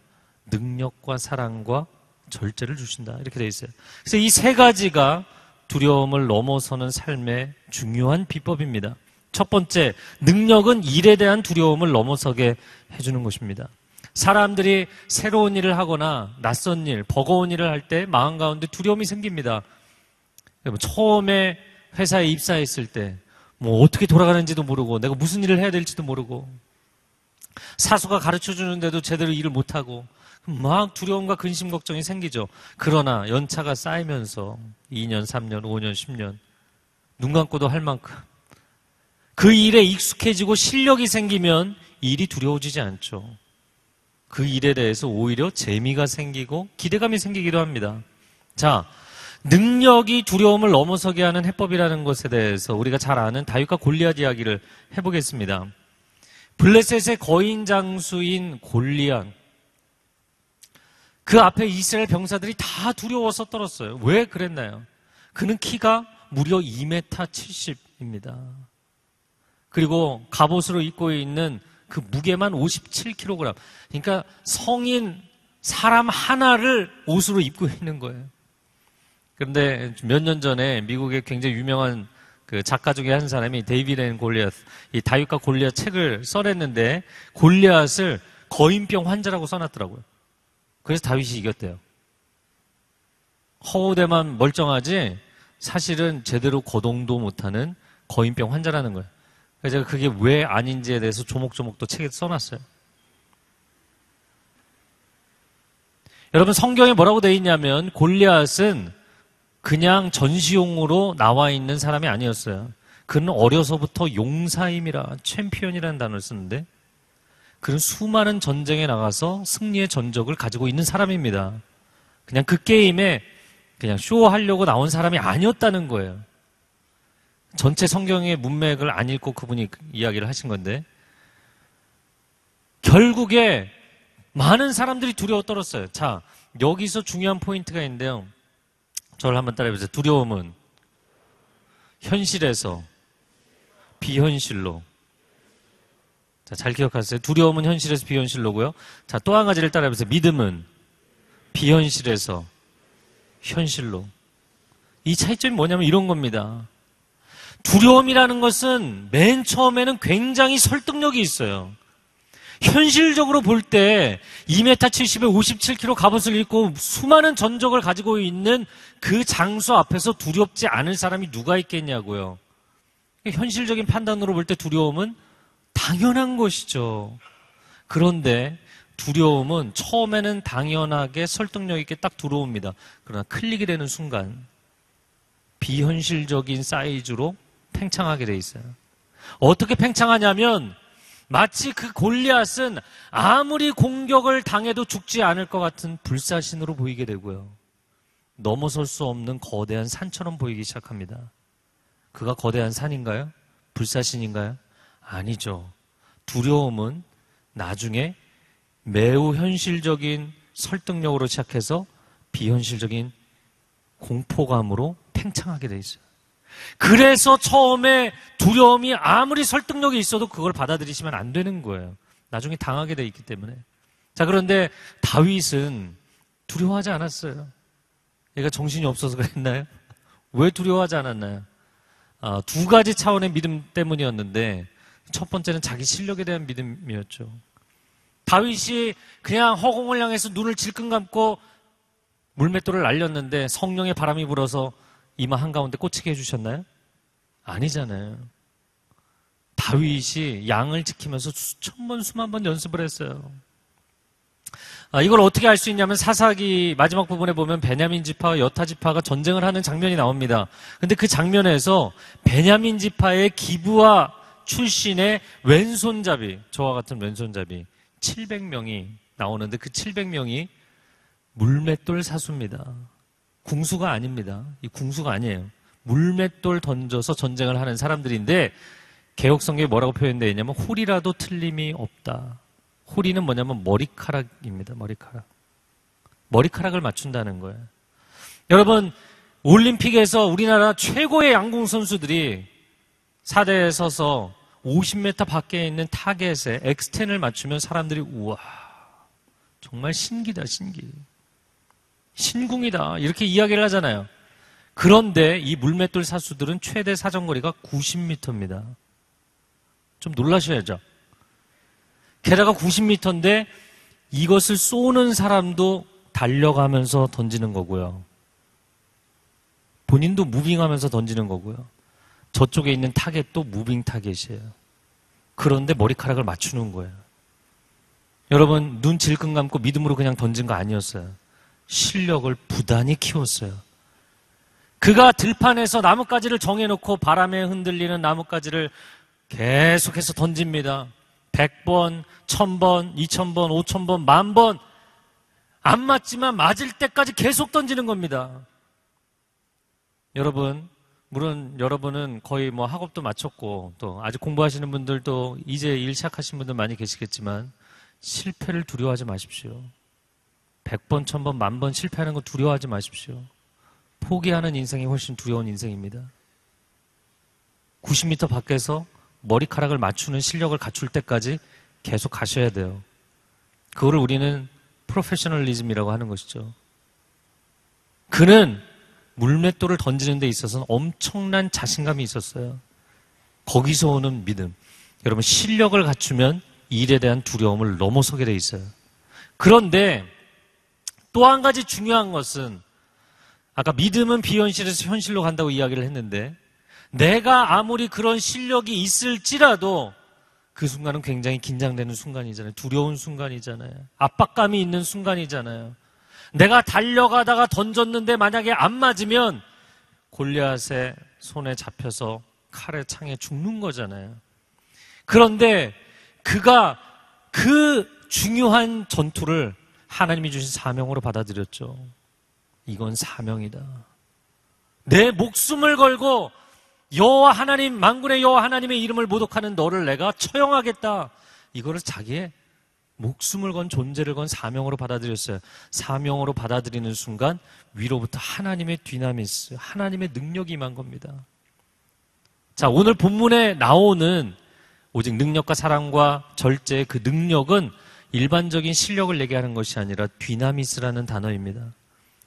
A: 능력과 사랑과 절제를 주신다. 이렇게 되어 있어요. 그래서 이 세 가지가 두려움을 넘어서는 삶의 중요한 비법입니다. 첫 번째, 능력은 일에 대한 두려움을 넘어서게 해주는 것입니다. 사람들이 새로운 일을 하거나 낯선 일, 버거운 일을 할 때 마음 가운데 두려움이 생깁니다. 처음에 회사에 입사했을 때 어떻게 돌아가는지도 모르고 내가 무슨 일을 해야 될지도 모르고 사수가 가르쳐주는데도 제대로 일을 못하고 막 두려움과 근심 걱정이 생기죠. 그러나 연차가 쌓이면서 2년, 3년, 5년, 10년 눈 감고도 할 만큼 그 일에 익숙해지고 실력이 생기면 일이 두려워지지 않죠. 그 일에 대해서 오히려 재미가 생기고 기대감이 생기기도 합니다. 자, 능력이 두려움을 넘어서게 하는 해법이라는 것에 대해서 우리가 잘 아는 다윗과 골리앗 이야기를 해보겠습니다. 블레셋의 거인 장수인 골리앗, 그 앞에 이스라엘 병사들이 다 두려워서 떨었어요. 왜 그랬나요? 그는 키가 무려 2m 70입니다. 그리고 갑옷으로 입고 있는 그 무게만 57kg. 그러니까 성인 사람 하나를 옷으로 입고 있는 거예요. 그런데 몇 년 전에 미국의 굉장히 유명한 그 작가 중에 한 사람이 데이비드 앤 골리앗, 이 다윗과 골리앗 책을 써냈는데 골리앗을 거인병 환자라고 써놨더라고요. 그래서 다윗이 이겼대요. 허우대만 멀쩡하지 사실은 제대로 거동도 못하는 거인병 환자라는 거예요. 그래서 제가 그게 왜 아닌지에 대해서 조목조목 또 책에 써놨어요. 여러분, 성경에 뭐라고 되어 있냐면 골리앗은 그냥 전시용으로 나와 있는 사람이 아니었어요. 그는 어려서부터 용사임이라 챔피언이라는 단어를 쓰는데 그는 수많은 전쟁에 나가서 승리의 전적을 가지고 있는 사람입니다. 그냥 그 게임에 그냥 쇼하려고 나온 사람이 아니었다는 거예요. 전체 성경의 문맥을 안 읽고 그분이 이야기를 하신 건데 결국에 많은 사람들이 두려워 떨었어요. 자, 여기서 중요한 포인트가 있는데요. 저를 한번 따라해보세요. 두려움은 현실에서 비현실로. 자, 잘 기억하세요. 두려움은 현실에서 비현실로고요. 자, 또 한 가지를 따라해보세요. 믿음은 비현실에서 현실로. 이 차이점이 뭐냐면 이런 겁니다. 두려움이라는 것은 맨 처음에는 굉장히 설득력이 있어요. 현실적으로 볼 때 2m 70에 57kg 갑옷을 입고 수많은 전적을 가지고 있는 그 장수 앞에서 두렵지 않을 사람이 누가 있겠냐고요. 현실적인 판단으로 볼 때 두려움은 당연한 것이죠. 그런데 두려움은 처음에는 당연하게 설득력 있게 딱 들어옵니다. 그러나 클릭이 되는 순간 비현실적인 사이즈로 팽창하게 돼 있어요. 어떻게 팽창하냐면 마치 그 골리앗은 아무리 공격을 당해도 죽지 않을 것 같은 불사신으로 보이게 되고요. 넘어설 수 없는 거대한 산처럼 보이기 시작합니다. 그가 거대한 산인가요? 불사신인가요? 아니죠. 두려움은 나중에 매우 현실적인 설득력으로 시작해서 비현실적인 공포감으로 팽창하게 돼 있어요. 그래서 처음에 두려움이 아무리 설득력이 있어도 그걸 받아들이시면 안 되는 거예요. 나중에 당하게 돼 있기 때문에. 자, 그런데 다윗은 두려워하지 않았어요. 얘가 정신이 없어서 그랬나요? 왜 두려워하지 않았나요? 두 가지 차원의 믿음 때문이었는데 첫 번째는 자기 실력에 대한 믿음이었죠. 다윗이 그냥 허공을 향해서 눈을 질끈 감고 물맷돌을 날렸는데 성령의 바람이 불어서 이마 한가운데 꽂히게 해주셨나요? 아니잖아요. 다윗이 양을 지키면서 수천 번, 수만 번 연습을 했어요. 이걸 어떻게 알 수 있냐면 사사기 마지막 부분에 보면 베냐민 지파와 여타 지파가 전쟁을 하는 장면이 나옵니다. 근데 그 장면에서 베냐민 지파의 기브아 출신의 왼손잡이, 저와 같은 왼손잡이 700명이 나오는데 그 700명이 물맷돌 사수입니다. 궁수가 아닙니다. 이 궁수가 아니에요. 물맷돌 던져서 전쟁을 하는 사람들인데 개혁성경에 뭐라고 표현되어 있냐면 홀이라도 틀림이 없다. 홀이는 뭐냐면 머리카락입니다. 머리카락을 맞춘다는 거예요. 여러분, 올림픽에서 우리나라 최고의 양궁 선수들이 사대에 서서 50m 밖에 있는 타겟에 X10을 맞추면 사람들이 우와, 정말 신기다, 신기. 신궁이다. 이렇게 이야기를 하잖아요. 그런데 이 물맷돌 사수들은 최대 사정거리가 90m입니다. 좀 놀라셔야죠. 게다가 90m인데 이것을 쏘는 사람도 달려가면서 던지는 거고요. 본인도 무빙하면서 던지는 거고요. 저쪽에 있는 타겟도 무빙 타겟이에요. 그런데 머리카락을 맞추는 거예요. 여러분, 눈 질끈 감고 믿음으로 그냥 던진 거 아니었어요. 실력을 부단히 키웠어요. 그가 들판에서 나뭇가지를 정해놓고 바람에 흔들리는 나뭇가지를 계속해서 던집니다. 100번, 1000번, 2000번, 5000번, 10,000번 안 맞지만 맞을 때까지 계속 던지는 겁니다. 여러분, 물론 여러분은 거의 뭐 학업도 마쳤고 또 아직 공부하시는 분들도 이제 일 시작하신 분들 많이 계시겠지만 실패를 두려워하지 마십시오. 100번, 1000번, 10,000번 실패하는 거 두려워하지 마십시오. 포기하는 인생이 훨씬 두려운 인생입니다. 90m 밖에서 머리카락을 맞추는 실력을 갖출 때까지 계속 가셔야 돼요. 그거를 우리는 프로페셔널리즘이라고 하는 것이죠. 그는 물맷돌을 던지는 데 있어서는 엄청난 자신감이 있었어요. 거기서 오는 믿음. 여러분, 실력을 갖추면 일에 대한 두려움을 넘어서게 돼 있어요. 그런데 또 한 가지 중요한 것은 아까 믿음은 비현실에서 현실로 간다고 이야기를 했는데 내가 아무리 그런 실력이 있을지라도 그 순간은 굉장히 긴장되는 순간이잖아요. 두려운 순간이잖아요. 압박감이 있는 순간이잖아요. 내가 달려가다가 던졌는데 만약에 안 맞으면 골리앗의 손에 잡혀서 칼에 창에 죽는 거잖아요. 그런데 그가 그 중요한 전투를 하나님이 주신 사명으로 받아들였죠. 이건 사명이다. 내 목숨을 걸고 여호와 하나님, 만군의 여호와 하나님의 이름을 모독하는 너를 내가 처형하겠다. 이거를 자기의 목숨을 건 존재를 건 사명으로 받아들였어요. 사명으로 받아들이는 순간 위로부터 하나님의 디나미스, 하나님의 능력이 임한 겁니다. 자, 오늘 본문에 나오는 오직 능력과 사랑과 절제의 그 능력은 일반적인 실력을 얘기하는 것이 아니라 디나미스라는 단어입니다.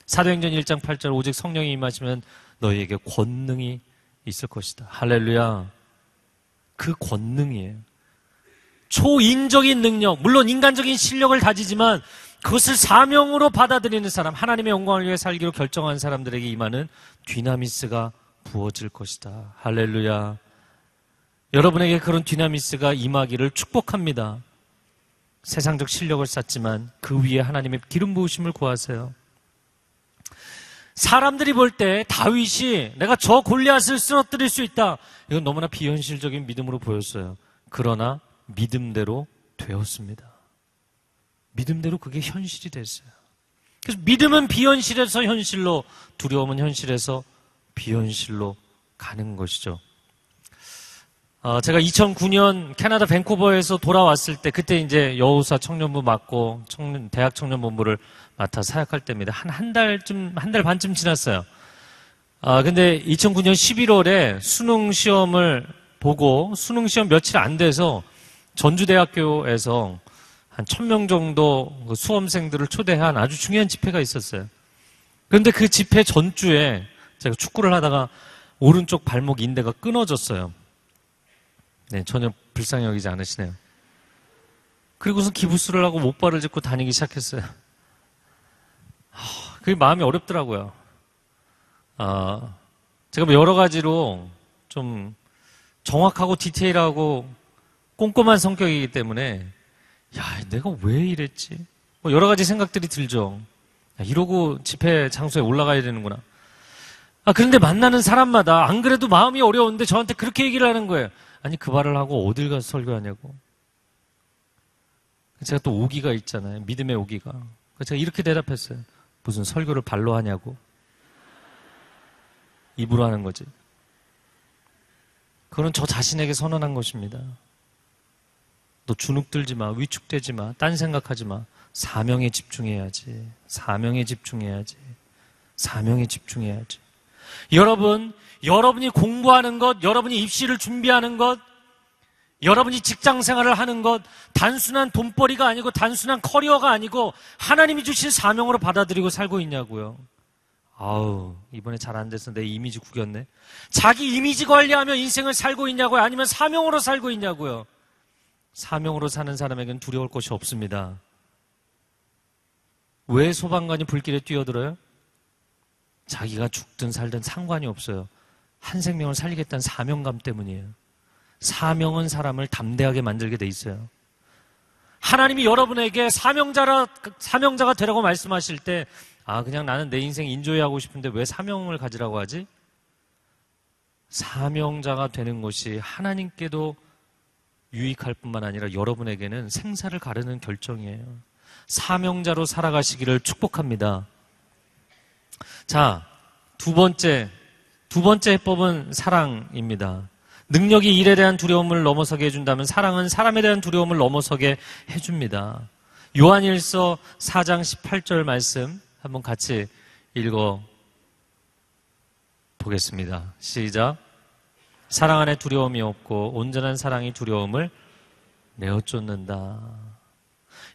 A: 사도행전 1장 8절 오직 성령이 임하시면 너희에게 권능이 있을 것이다. 할렐루야. 그 권능이에요. 초인적인 능력, 물론 인간적인 실력을 가지지만 그것을 사명으로 받아들이는 사람, 하나님의 영광을 위해 살기로 결정한 사람들에게 임하는 디나미스가 부어질 것이다. 할렐루야. 여러분에게 그런 디나미스가 임하기를 축복합니다. 세상적 실력을 쌓지만 그 위에 하나님의 기름 부으심을 구하세요. 사람들이 볼 때 다윗이 내가 저 골리앗을 쓰러뜨릴 수 있다. 이건 너무나 비현실적인 믿음으로 보였어요. 그러나 믿음대로 되었습니다. 믿음대로 그게 현실이 됐어요. 그래서 믿음은 비현실에서 현실로, 두려움은 현실에서 비현실로 가는 것이죠. 제가 2009년 캐나다 밴쿠버에서 돌아왔을 때 그때 이제 여우사 청년부 맡고 대학 청년본부를 맡아 사역할 때입니다. 한 달 반쯤 지났어요. 근데 2009년 11월에 수능 시험을 보고 수능 시험 며칠 안 돼서 전주대학교에서 한 1,000명 정도 수험생들을 초대한 아주 중요한 집회가 있었어요. 그런데 그 집회 전주에 제가 축구를 하다가 오른쪽 발목 인대가 끊어졌어요. 네, 전혀 불쌍히 여기지 않으시네요. 그리고서 기부스를 하고 목발을 짚고 다니기 시작했어요. 그게 마음이 어렵더라고요. 제가 뭐 여러 가지로 좀 정확하고 디테일하고 꼼꼼한 성격이기 때문에 야, 내가 왜 이랬지? 뭐 여러 가지 생각들이 들죠. 야, 이러고 집회 장소에 올라가야 되는구나. 그런데 만나는 사람마다 안 그래도 마음이 어려운데 저한테 그렇게 얘기를 하는 거예요. 아니, 그 말을 하고 어딜 가서 설교하냐고. 제가 또 오기가 있잖아요. 믿음의 오기가. 그래서 제가 이렇게 대답했어요. 무슨 설교를 발로 하냐고. 입으로 하는 거지. 그건 저 자신에게 선언한 것입니다. 너 주눅 들지 마. 위축되지 마. 딴 생각하지 마. 사명에 집중해야지. 사명에 집중해야지. 사명에 집중해야지. 여러분이 공부하는 것, 여러분이 입시를 준비하는 것, 여러분이 직장 생활을 하는 것, 단순한 돈벌이가 아니고 단순한 커리어가 아니고 하나님이 주신 사명으로 받아들이고 살고 있냐고요. 이번에 잘 안 돼서 내 이미지 구겼네. 자기 이미지 관리하며 인생을 살고 있냐고요? 아니면 사명으로 살고 있냐고요? 사명으로 사는 사람에게는 두려울 것이 없습니다. 왜 소방관이 불길에 뛰어들어요? 자기가 죽든 살든 상관이 없어요. 한 생명을 살리겠다는 사명감 때문이에요. 사명은 사람을 담대하게 만들게 돼 있어요. 하나님이 여러분에게 사명자가 되라고 말씀하실 때 그냥 나는 내 인생 인조이하고 싶은데 왜 사명을 가지라고 하지? 사명자가 되는 것이 하나님께도 유익할 뿐만 아니라 여러분에게는 생사를 가르는 결정이에요. 사명자로 살아가시기를 축복합니다. 자, 두 번째 해법은 사랑입니다. 능력이 일에 대한 두려움을 넘어서게 해준다면 사랑은 사람에 대한 두려움을 넘어서게 해줍니다. 요한일서 4장 18절 말씀 한번 같이 읽어 보겠습니다. 시작. 사랑 안에 두려움이 없고 온전한 사랑이 두려움을 내어 쫓는다.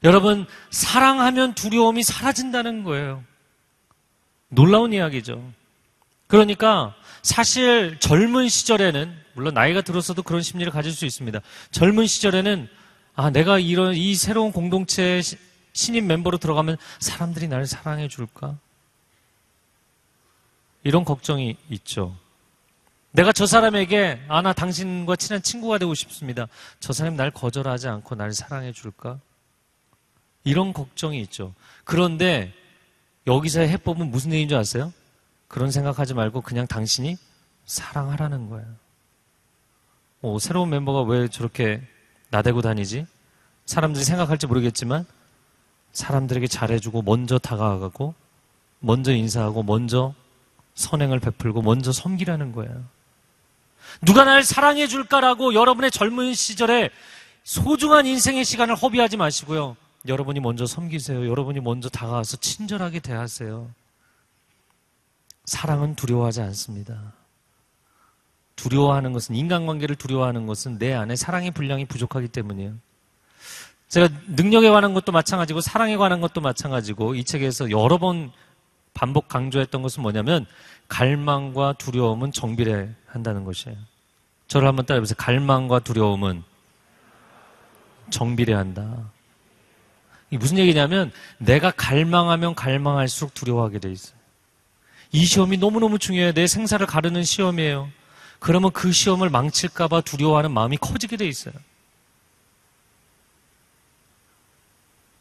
A: 여러분, 사랑하면 두려움이 사라진다는 거예요. 놀라운 이야기죠. 그러니까 사실 젊은 시절에는, 물론 나이가 들어서도 그런 심리를 가질 수 있습니다. 젊은 시절에는 내가 이 새로운 공동체에 신입 멤버로 들어가면 사람들이 나를 사랑해 줄까? 이런 걱정이 있죠. 내가 저 사람에게 나 당신과 친한 친구가 되고 싶습니다. 저 사람이 날 거절하지 않고 날 사랑해 줄까? 이런 걱정이 있죠. 그런데 여기서의 해법은 무슨 얘기인 줄 아세요? 그런 생각하지 말고 그냥 당신이 사랑하라는 거예요. 새로운 멤버가 왜 저렇게 나대고 다니지? 사람들이 생각할지 모르겠지만 사람들에게 잘해주고 먼저 다가가고 먼저 인사하고 먼저 선행을 베풀고 먼저 섬기라는 거예요. 누가 날 사랑해 줄까라고 여러분의 젊은 시절에 소중한 인생의 시간을 허비하지 마시고요. 여러분이 먼저 섬기세요. 여러분이 먼저 다가와서 친절하게 대하세요. 사랑은 두려워하지 않습니다. 두려워하는 것은, 인간관계를 두려워하는 것은 내 안에 사랑의 분량이 부족하기 때문이에요. 제가 능력에 관한 것도 마찬가지고 사랑에 관한 것도 마찬가지고 이 책에서 여러 번 반복 강조했던 것은 뭐냐면 갈망과 두려움은 정비례한다는 것이에요. 저를 한번 따라해보세요. 갈망과 두려움은 정비례한다. 이게 무슨 얘기냐면 내가 갈망하면 갈망할수록 두려워하게 돼 있어요. 이 시험이 너무너무 중요해요. 내 생사를 가르는 시험이에요. 그러면 그 시험을 망칠까 봐 두려워하는 마음이 커지게 돼 있어요.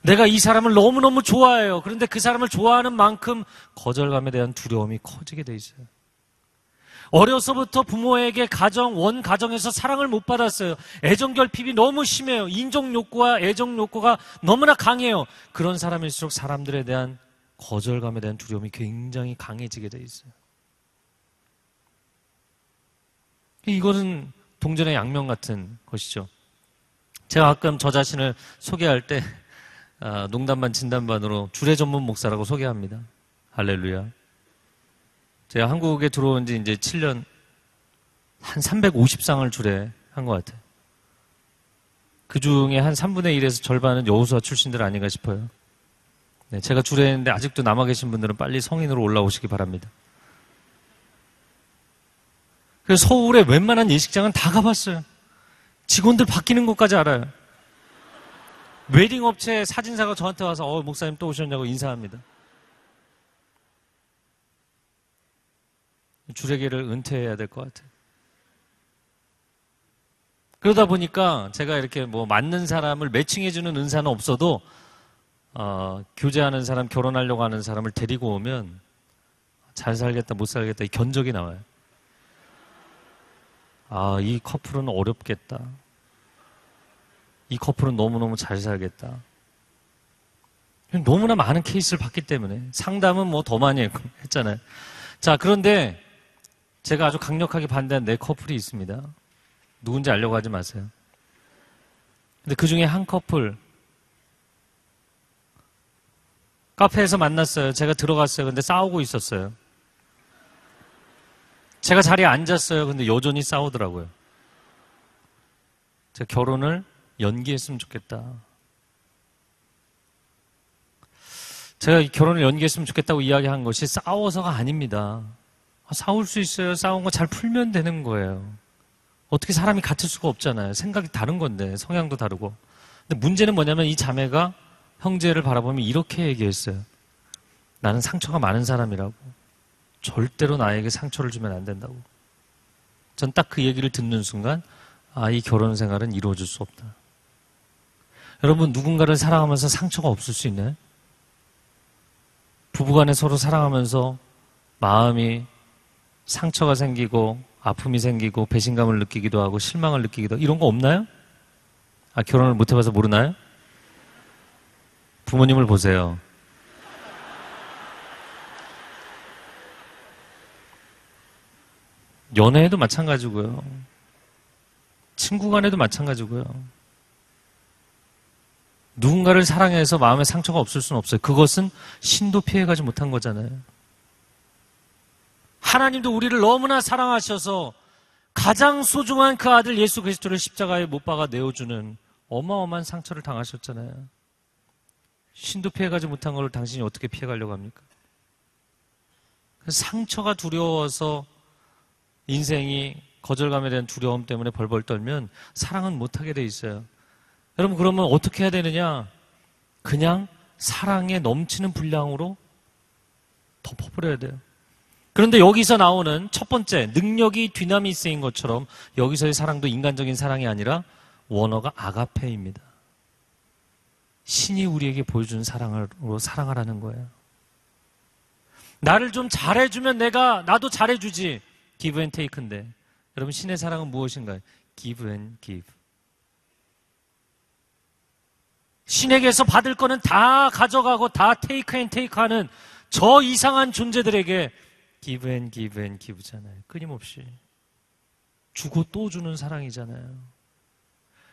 A: 내가 이 사람을 너무너무 좋아해요. 그런데 그 사람을 좋아하는 만큼 거절감에 대한 두려움이 커지게 돼 있어요. 어려서부터 부모에게 원가정에서 사랑을 못 받았어요. 애정결핍이 너무 심해요. 인정욕구와 애정욕구가 너무나 강해요. 그런 사람일수록 사람들에 대한 거절감에 대한 두려움이 굉장히 강해지게 돼 있어요. 이것은 동전의 양면 같은 것이죠. 제가 가끔 저 자신을 소개할 때 농담 반 진담 반으로 주례 전문 목사라고 소개합니다. 할렐루야. 제가 한국에 들어온 지 이제 7년, 한 350상을 주례한 것 같아요. 그 중에 한 3분의 1에서 절반은 여호수아 출신들 아닌가 싶어요. 네, 제가 주례했는데 아직도 남아 계신 분들은 빨리 성인으로 올라오시기 바랍니다. 그래서 서울의 웬만한 예식장은 다 가봤어요. 직원들 바뀌는 것까지 알아요. 웨딩 업체 사진사가 저한테 와서 목사님 또 오셨냐고 인사합니다. 주례기를 은퇴해야 될 것 같아요. 그러다 보니까 제가 이렇게 뭐 맞는 사람을 매칭해주는 은사는 없어도 교제하는 사람, 결혼하려고 하는 사람을 데리고 오면 잘 살겠다, 못 살겠다 이 견적이 나와요. 아, 이 커플은 어렵겠다. 이 커플은 너무너무 잘 살겠다. 너무나 많은 케이스를 봤기 때문에 상담은 뭐 더 많이 했잖아요. 자, 그런데 제가 아주 강력하게 반대한 네 커플이 있습니다. 누군지 알려고 하지 마세요. 근데 그 중에 한 커플 카페에서 만났어요. 제가 들어갔어요. 근데 싸우고 있었어요. 제가 자리에 앉았어요. 근데 여전히 싸우더라고요. 제가 결혼을 연기했으면 좋겠다. 제가 결혼을 연기했으면 좋겠다고 이야기한 것이 싸워서가 아닙니다. 싸울 수 있어요. 싸운 거 잘 풀면 되는 거예요. 어떻게 사람이 같을 수가 없잖아요. 생각이 다른 건데, 성향도 다르고. 근데 문제는 뭐냐면 이 자매가 형제를 바라보면 이렇게 얘기했어요. 나는 상처가 많은 사람이라고. 절대로 나에게 상처를 주면 안 된다고. 전 딱 그 얘기를 듣는 순간, 아, 이 결혼 생활은 이루어질 수 없다. 여러분, 누군가를 사랑하면서 상처가 없을 수 있나요? 부부간에 서로 사랑하면서 마음이 상처가 생기고 아픔이 생기고 배신감을 느끼기도 하고 실망을 느끼기도 하고 이런 거 없나요? 아, 결혼을 못 해봐서 모르나요? 부모님을 보세요. 연애에도 마찬가지고요. 친구 간에도 마찬가지고요. 누군가를 사랑해서 마음에 상처가 없을 수는 없어요. 그것은 신도 피해가지 못한 거잖아요. 하나님도 우리를 너무나 사랑하셔서 가장 소중한 그 아들 예수 그리스도를 십자가에 못 박아 내어주는 어마어마한 상처를 당하셨잖아요. 신도 피해가지 못한 걸 당신이 어떻게 피해가려고 합니까? 상처가 두려워서 인생이 거절감에 대한 두려움 때문에 벌벌 떨면 사랑은 못하게 돼 있어요. 여러분, 그러면 어떻게 해야 되느냐? 그냥 사랑에 넘치는 분량으로 덮어버려야 돼요. 그런데 여기서 나오는 첫 번째, 능력이 디나미스인 것처럼 여기서의 사랑도 인간적인 사랑이 아니라 원어가 아가페입니다. 신이 우리에게 보여준 사랑으로 사랑하라는 거예요. 나를 좀 잘해주면 나도 잘해주지. give and take인데. 여러분, 신의 사랑은 무엇인가요? give and give. 신에게서 받을 거는 다 가져가고 다 take and take 하는 저 이상한 존재들에게 give and give and give잖아요. 끊임없이. 주고 또 주는 사랑이잖아요.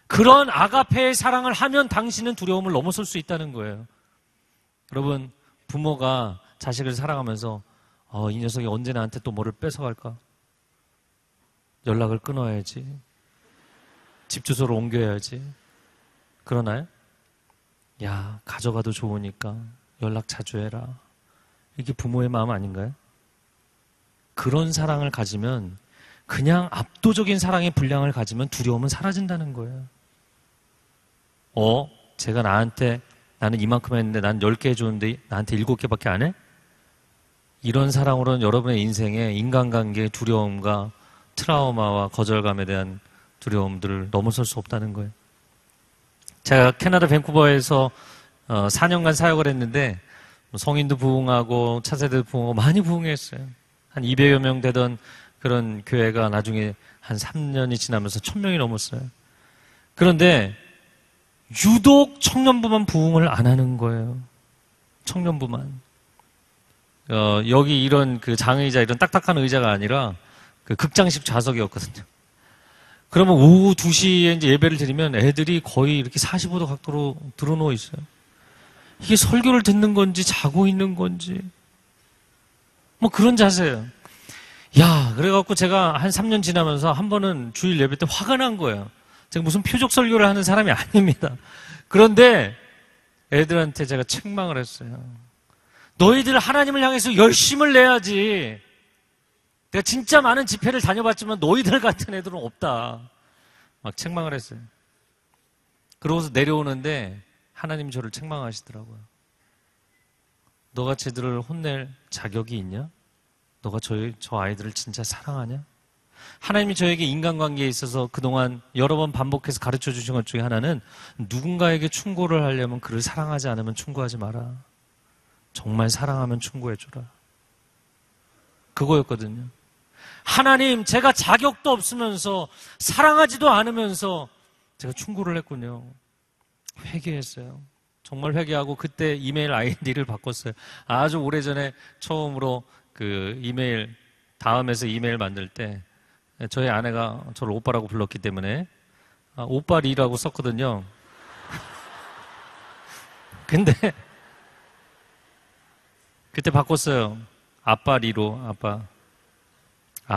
A: 그런 아가페의 사랑을 하면 당신은 두려움을 넘어설 수 있다는 거예요. 여러분, 부모가 자식을 사랑하면서 이 녀석이 언제 나한테 또 뭐를 뺏어갈까? 연락을 끊어야지. 집 주소를 옮겨야지. 그러나요? 야, 가져가도 좋으니까 연락 자주 해라. 이게 부모의 마음 아닌가요? 그런 사랑을 가지면, 그냥 압도적인 사랑의 분량을 가지면 두려움은 사라진다는 거예요. 제가 나는 이만큼 했는데 난 10개 해줬는데 나한테 7개밖에 안 해? 이런 사랑으로는 여러분의 인생에 인간관계의 두려움과 트라우마와 거절감에 대한 두려움들을 넘어설 수 없다는 거예요. 제가 캐나다 밴쿠버에서 4년간 사역을 했는데 성인도 부흥하고 차세대도 부흥하고 많이 부흥했어요. 한 200여 명 되던 그런 교회가 나중에 한 3년이 지나면서 1000명이 넘었어요. 그런데 유독 청년부만 부흥을 안 하는 거예요. 청년부만. 여기 이런 그 장의자, 이런 딱딱한 의자가 아니라 그 극장식 좌석이었거든요. 그러면 오후 2시에 이제 예배를 드리면 애들이 거의 이렇게 45도 각도로 드러누워 있어요. 이게 설교를 듣는 건지 자고 있는 건지 뭐 그런 자세예요. 야, 그래갖고 제가 한 3년 지나면서 한 번은 주일 예배 때 화가 난 거예요. 제가 무슨 표적 설교를 하는 사람이 아닙니다. 그런데 애들한테 제가 책망을 했어요. 너희들 하나님을 향해서 열심을 내야지. 내가 진짜 많은 집회를 다녀봤지만 너희들 같은 애들은 없다. 막 책망을 했어요. 그러고서 내려오는데 하나님 저를 책망하시더라고요. 너가 쟤들을 혼낼 자격이 있냐? 너가 저 아이들을 진짜 사랑하냐? 하나님이 저에게 인간관계에 있어서 그동안 여러 번 반복해서 가르쳐 주신 것 중에 하나는 누군가에게 충고를 하려면 그를 사랑하지 않으면 충고하지 마라. 정말 사랑하면 충고해줘라. 그거였거든요. 하나님, 제가 자격도 없으면서 사랑하지도 않으면서 제가 충고를 했군요. 회개했어요. 정말 회개하고 그때 이메일 아이디를 바꿨어요. 아주 오래전에 처음으로 그 이메일, 다음에서 이메일 만들 때 저희 아내가 저를 오빠라고 불렀기 때문에 오빠리라고 썼거든요. 근데 그때 바꿨어요. 아빠리로, 아빠.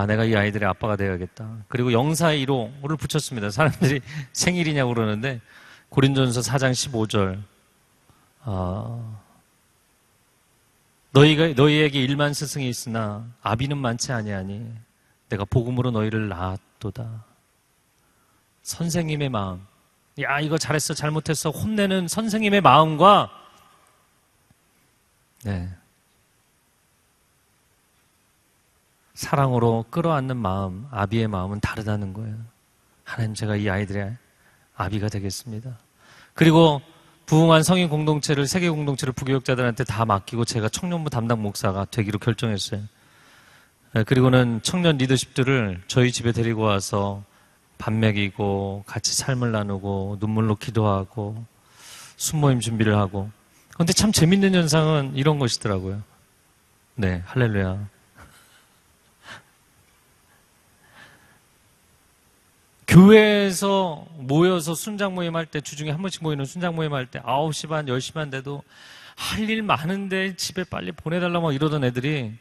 A: 내가 이 아이들의 아빠가 되어야겠다. 그리고 영사이로를 붙였습니다. 사람들이 생일이냐고 그러는데 고린도전서 4장 15절 너희에게 1만 스승이 있으나 아비는 많지 아니하니 내가 복음으로 너희를 낳았도다. 선생님의 마음. 야, 이거 잘했어, 잘못했어. 혼내는 선생님의 마음과 사랑으로 끌어안는 마음, 아비의 마음은 다르다는 거예요. 하나님, 제가 이 아이들의 아비가 되겠습니다. 그리고 부흥한 성인 공동체를, 세계 공동체를 부교육자들한테 다 맡기고 제가 청년부 담당 목사가 되기로 결정했어요. 그리고는 청년 리더십들을 저희 집에 데리고 와서 밥 먹이고 같이 삶을 나누고 눈물로 기도하고 순모임 준비를 하고. 그런데 참 재밌는 현상은 이런 것이더라고요. 네, 할렐루야. 교회에서 모여서 순장 모임 할 때, 주중에 한 번씩 모이는 순장 모임 할 때 9시 반, 10시 반 돼도 할 일 많은데 집에 빨리 보내달라고 막 이러던 애들이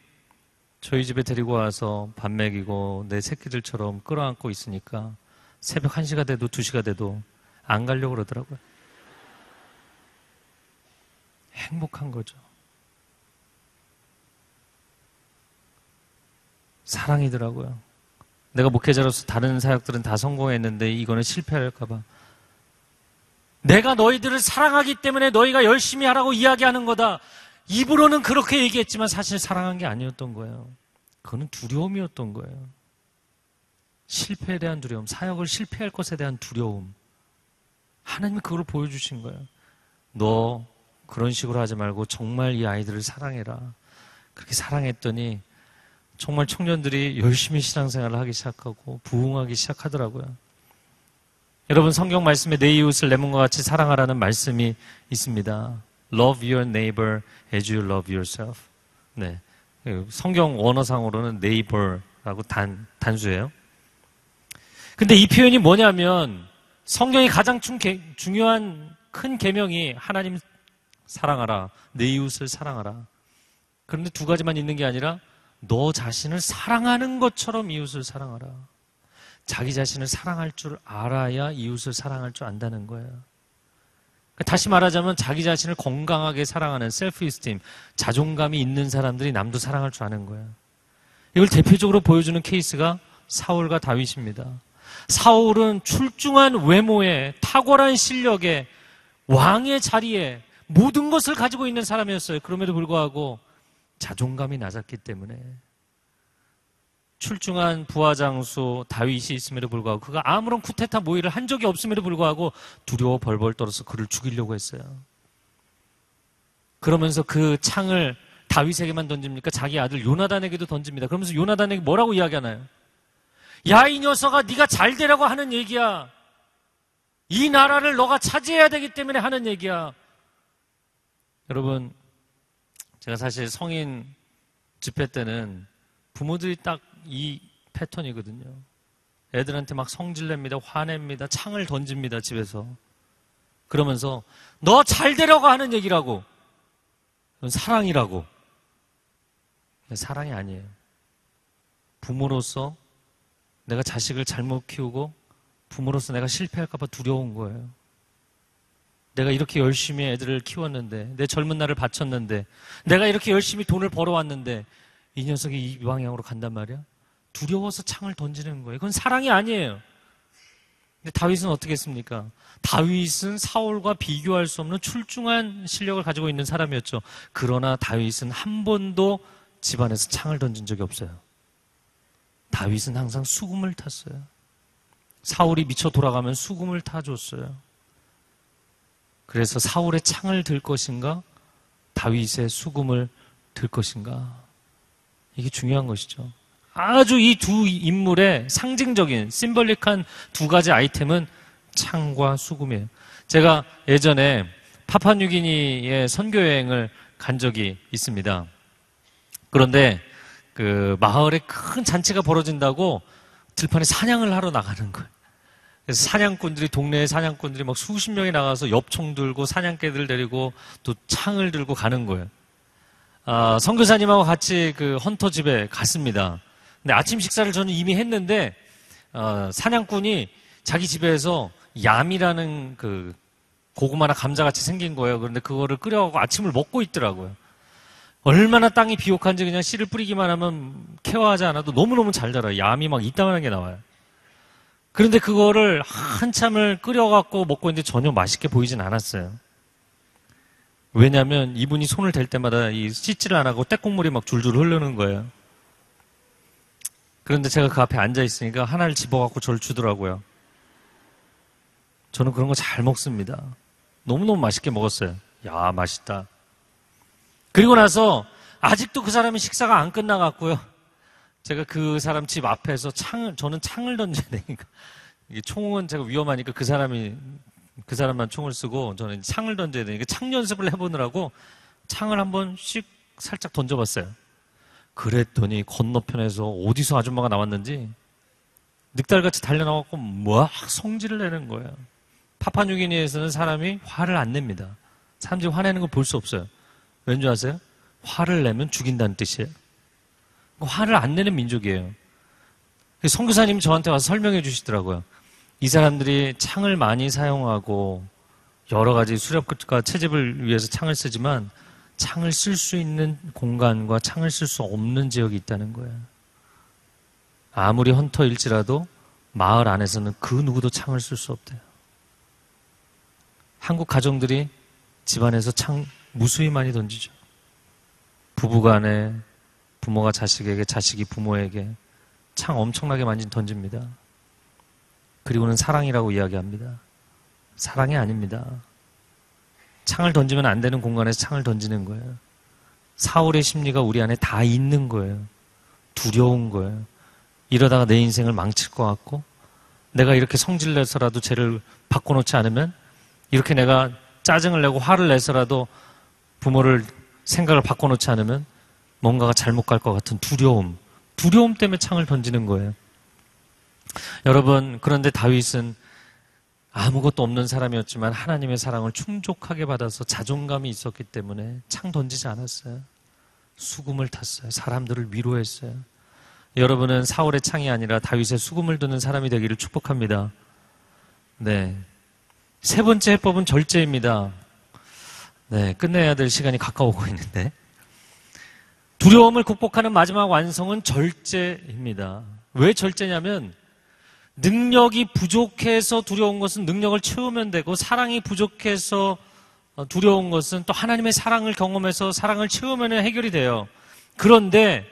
A: 저희 집에 데리고 와서 밥 먹이고 내 새끼들처럼 끌어안고 있으니까 새벽 1시가 돼도 2시가 돼도 안 가려고 그러더라고요. 행복한 거죠. 사랑이더라고요. 내가 목회자로서 다른 사역들은 다 성공했는데 이거는 실패할까봐. 내가 너희들을 사랑하기 때문에 너희가 열심히 하라고 이야기하는 거다. 입으로는 그렇게 얘기했지만 사실 사랑한 게 아니었던 거예요. 그거는 두려움이었던 거예요. 실패에 대한 두려움, 사역을 실패할 것에 대한 두려움. 하나님이 그걸 보여주신 거예요. 너 그런 식으로 하지 말고 정말 이 아이들을 사랑해라. 그렇게 사랑했더니 정말 청년들이 열심히 신앙생활을 하기 시작하고 부흥하기 시작하더라고요. 여러분, 성경 말씀에 내 이웃을 내 몸과 같이 사랑하라는 말씀이 있습니다. Love your neighbor as you love yourself. 네, 성경 원어상으로는 neighbor라고 단수예요. 근데 이 표현이 뭐냐면 성경이 가장 중요한 큰 계명이 하나님 사랑하라, 내 이웃을 사랑하라. 그런데 두 가지만 있는 게 아니라 너 자신을 사랑하는 것처럼 이웃을 사랑하라. 자기 자신을 사랑할 줄 알아야 이웃을 사랑할 줄 안다는 거예요. 다시 말하자면 자기 자신을 건강하게 사랑하는 셀프 이스팀, 자존감이 있는 사람들이 남도 사랑할 줄 아는 거예요. 이걸 대표적으로 보여주는 케이스가 사울과 다윗입니다. 사울은 출중한 외모에 탁월한 실력에 왕의 자리에 모든 것을 가지고 있는 사람이었어요. 그럼에도 불구하고 자존감이 낮았기 때문에 출중한 부하장수 다윗이 있음에도 불구하고 그가 아무런 쿠데타 모의를 한 적이 없음에도 불구하고 두려워 벌벌 떨어서 그를 죽이려고 했어요. 그러면서 그 창을 다윗에게만 던집니까? 자기 아들 요나단에게도 던집니다. 그러면서 요나단에게 뭐라고 이야기하나요? 야, 이 녀석아, 네가 잘 되라고 하는 얘기야. 이 나라를 너가 차지해야 되기 때문에 하는 얘기야. 여러분, 제가 사실 성인 집회 때는 부모들이 딱 이 패턴이거든요. 애들한테 막 성질냅니다. 화냅니다. 창을 던집니다. 집에서. 그러면서 너 잘 되라고 하는 얘기라고. 그건 사랑이라고. 사랑이 아니에요. 부모로서 내가 자식을 잘못 키우고 부모로서 내가 실패할까 봐 두려운 거예요. 내가 이렇게 열심히 애들을 키웠는데, 내 젊은 날을 바쳤는데, 내가 이렇게 열심히 돈을 벌어왔는데 이 녀석이 이 방향으로 간단 말이야? 두려워서 창을 던지는 거예요. 그건 사랑이 아니에요. 근데 다윗은 어떻게 했습니까? 다윗은 사울과 비교할 수 없는 출중한 실력을 가지고 있는 사람이었죠. 그러나 다윗은 한 번도 집안에서 창을 던진 적이 없어요. 다윗은 항상 수금을 탔어요. 사울이 미쳐 돌아가면 수금을 타줬어요. 그래서 사울의 창을 들 것인가, 다윗의 수금을 들 것인가, 이게 중요한 것이죠. 아주 이 두 인물의 상징적인 심벌릭한 두 가지 아이템은 창과 수금이에요. 제가 예전에 파푸아뉴기니의 선교여행을 간 적이 있습니다. 그런데 그 마을에 큰 잔치가 벌어진다고 들판에 사냥을 하러 나가는 거예요. 그래서 사냥꾼들이, 동네의 사냥꾼들이 막 수십 명이 나가서 엽총 들고 사냥개들 데리고 또 창을 들고 가는 거예요. 선교사님하고 같이 그 헌터 집에 갔습니다. 근데 아침 식사를 저는 이미 했는데, 사냥꾼이 자기 집에서 얌이라는 그 고구마나 감자같이 생긴 거예요. 그런데 그거를 끓여갖고 아침을 먹고 있더라고요. 얼마나 땅이 비옥한지 그냥 씨를 뿌리기만 하면 케어하지 않아도 너무너무 잘 자라요. 얌이 막 이따만한 게 나와요. 그런데 그거를 한참을 끓여갖고 먹고 있는데 전혀 맛있게 보이진 않았어요. 왜냐하면 이분이 손을 댈 때마다 이 씻지를 안 하고 떼국물이 막 줄줄 흐르는 거예요. 그런데 제가 그 앞에 앉아 있으니까 하나를 집어갖고 저를 주더라고요. 저는 그런 거 잘 먹습니다. 너무너무 맛있게 먹었어요. 야, 맛있다. 그리고 나서 아직도 그 사람이 식사가 안 끝나갔고요. 제가 그 사람 집 앞에서 저는 창을 던져야 되니까. 이게 총은 제가 위험하니까 그 사람만 총을 쓰고 저는 창을 던져야 되니까 창 연습을 해보느라고 창을 한번 씩 살짝 던져봤어요. 그랬더니 건너편에서 어디서 아줌마가 나왔는지 늑달같이 달려나왔고 막 성질을 내는 거예요. 파푸아뉴기니에서는 사람이 화를 안 냅니다. 사람들이 화내는 걸 볼 수 없어요. 왠지 아세요? 화를 내면 죽인다는 뜻이에요. 화를 안 내는 민족이에요. 선교사님이 저한테 와서 설명해 주시더라고요. 이 사람들이 창을 많이 사용하고 여러 가지 수렵과 채집을 위해서 창을 쓰지만 창을 쓸 수 있는 공간과 창을 쓸 수 없는 지역이 있다는 거예요. 아무리 헌터일지라도 마을 안에서는 그 누구도 창을 쓸 수 없대요. 한국 가정들이 집안에서 창 무수히 많이 던지죠. 부부간에, 부모가 자식에게, 자식이 부모에게 창 엄청나게 많이 던집니다. 그리고는 사랑이라고 이야기합니다. 사랑이 아닙니다. 창을 던지면 안 되는 공간에서 창을 던지는 거예요. 사울의 심리가 우리 안에 다 있는 거예요. 두려운 거예요. 이러다가 내 인생을 망칠 것 같고, 내가 이렇게 성질내서라도 쟤를 바꿔놓지 않으면, 이렇게 내가 짜증을 내고 화를 내서라도 부모를 생각을 바꿔놓지 않으면 뭔가가 잘못 갈 것 같은 두려움 때문에 창을 던지는 거예요. 여러분, 그런데 다윗은 아무것도 없는 사람이었지만 하나님의 사랑을 충족하게 받아서 자존감이 있었기 때문에 창 던지지 않았어요. 수금을 탔어요. 사람들을 위로했어요. 여러분은 사울의 창이 아니라 다윗의 수금을 드는 사람이 되기를 축복합니다. 네. 세 번째 해법은 절제입니다. 네, 끝내야 될 시간이 가까워오고 있는데, 두려움을 극복하는 마지막 완성은 절제입니다. 왜 절제냐면, 능력이 부족해서 두려운 것은 능력을 채우면 되고, 사랑이 부족해서 두려운 것은 또 하나님의 사랑을 경험해서 사랑을 채우면 해결이 돼요. 그런데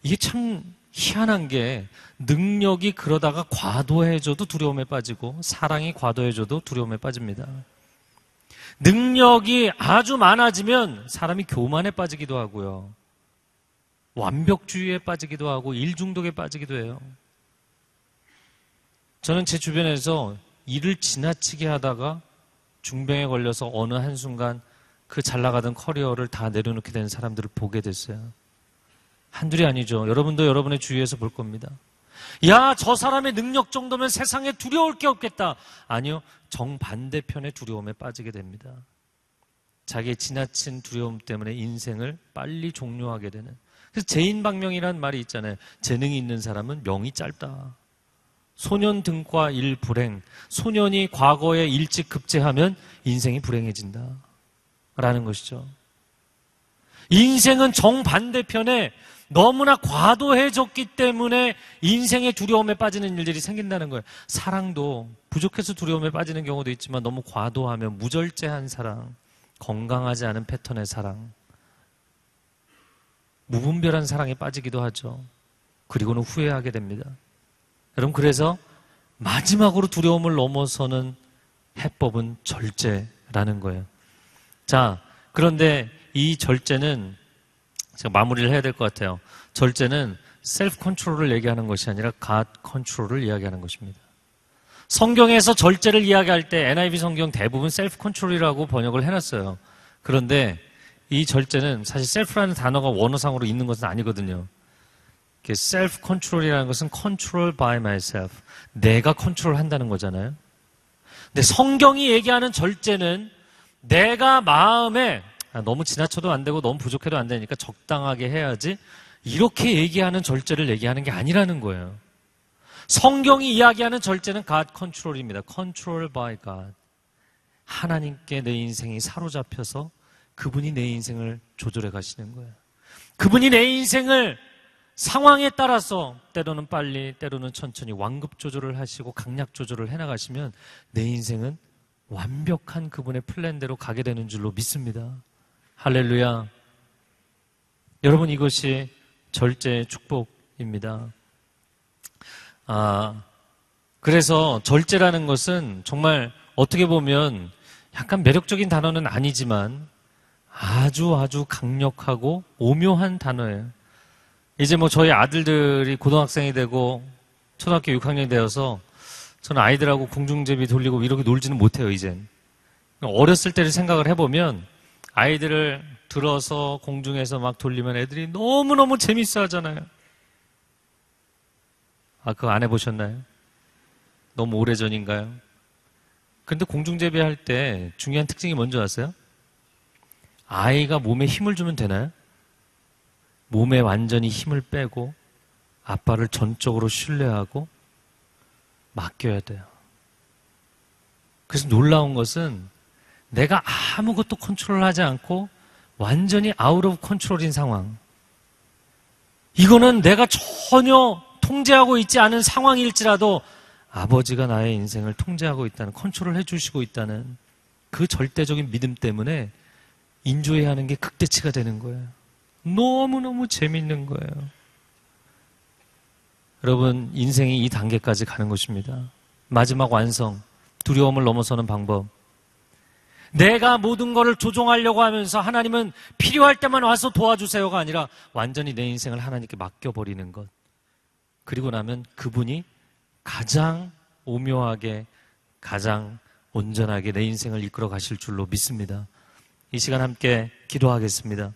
A: 이게 참 희한한 게, 능력이 그러다가 과도해져도 두려움에 빠지고 사랑이 과도해져도 두려움에 빠집니다. 능력이 아주 많아지면 사람이 교만에 빠지기도 하고요. 완벽주의에 빠지기도 하고 일중독에 빠지기도 해요. 저는 제 주변에서 일을 지나치게 하다가 중병에 걸려서 어느 한순간 그 잘 나가던 커리어를 다 내려놓게 된 사람들을 보게 됐어요. 한둘이 아니죠. 여러분도 여러분의 주위에서 볼 겁니다. 야, 저 사람의 능력 정도면 세상에 두려울 게 없겠다. 아니요, 정반대편의 두려움에 빠지게 됩니다. 자기의 지나친 두려움 때문에 인생을 빨리 종료하게 되는. 그래서 재인방명이라는 말이 있잖아요. 재능이 있는 사람은 명이 짧다. 소년 등과 일불행. 소년이 과거에 일찍 급제하면 인생이 불행해진다 라는 것이죠. 인생은 정반대편에 너무나 과도해졌기 때문에 인생의 두려움에 빠지는 일들이 생긴다는 거예요. 사랑도 부족해서 두려움에 빠지는 경우도 있지만 너무 과도하면 무절제한 사랑, 건강하지 않은 패턴의 사랑, 무분별한 사랑에 빠지기도 하죠. 그리고는 후회하게 됩니다. 여러분, 그래서 마지막으로 두려움을 넘어서는 해법은 절제라는 거예요. 자, 그런데 이 절제는 제가 마무리를 해야 될 것 같아요. 절제는 셀프 컨트롤을 얘기하는 것이 아니라 갓 컨트롤을 이야기하는 것입니다. 성경에서 절제를 이야기할 때 NIV 성경 대부분 셀프 컨트롤이라고 번역을 해놨어요. 그런데 이 절제는 사실 셀프라는 단어가 원어상으로 있는 것은 아니거든요. 셀프 컨트롤이라는 것은 control by myself, 내가 컨트롤한다는 거잖아요. 근데 성경이 얘기하는 절제는 내가 마음에 너무 지나쳐도 안 되고 너무 부족해도 안 되니까 적당하게 해야지, 이렇게 얘기하는 절제를 얘기하는 게 아니라는 거예요. 성경이 이야기하는 절제는 God control입니다. Control by God. 하나님께 내 인생이 사로잡혀서 그분이 내 인생을 조절해 가시는 거예요. 그분이 내 인생을 상황에 따라서 때로는 빨리, 때로는 천천히 완급 조절을 하시고 강약 조절을 해나가시면 내 인생은 완벽한 그분의 플랜대로 가게 되는 줄로 믿습니다. 할렐루야. 여러분, 이것이 절제의 축복입니다. 그래서 절제라는 것은 정말 어떻게 보면 약간 매력적인 단어는 아니지만 아주 강력하고 오묘한 단어예요. 이제 저희 아들들이 고등학생이 되고 초등학교 6학년이 되어서 저는 아이들하고 공중제비 돌리고 이렇게 놀지는 못해요, 이젠. 어렸을 때를 생각을 해보면 아이들을 들어서 공중에서 막 돌리면 애들이 너무너무 재밌어 하잖아요. 그거 안 해보셨나요? 너무 오래전인가요? 근데 공중제비 할 때 중요한 특징이 뭔지 아세요? 아이가 몸에 힘을 주면 되나요? 몸에 완전히 힘을 빼고 아빠를 전적으로 신뢰하고 맡겨야 돼요. 그래서 놀라운 것은 내가 아무것도 컨트롤하지 않고 완전히 아웃 오브 컨트롤인 상황, 이거는 내가 전혀 통제하고 있지 않은 상황일지라도 아버지가 나의 인생을 통제하고 있다는, 컨트롤 해주시고 있다는 그 절대적인 믿음 때문에 인조해하는 게 극대치가 되는 거예요. 너무너무 재밌는 거예요. 여러분, 인생이 이 단계까지 가는 것입니다. 마지막 완성, 두려움을 넘어서는 방법. 내가 모든 것을 조종하려고 하면서 하나님은 필요할 때만 와서 도와주세요가 아니라 완전히 내 인생을 하나님께 맡겨버리는 것. 그리고 나면 그분이 가장 오묘하게, 가장 온전하게 내 인생을 이끌어 가실 줄로 믿습니다. 이 시간 함께 기도하겠습니다.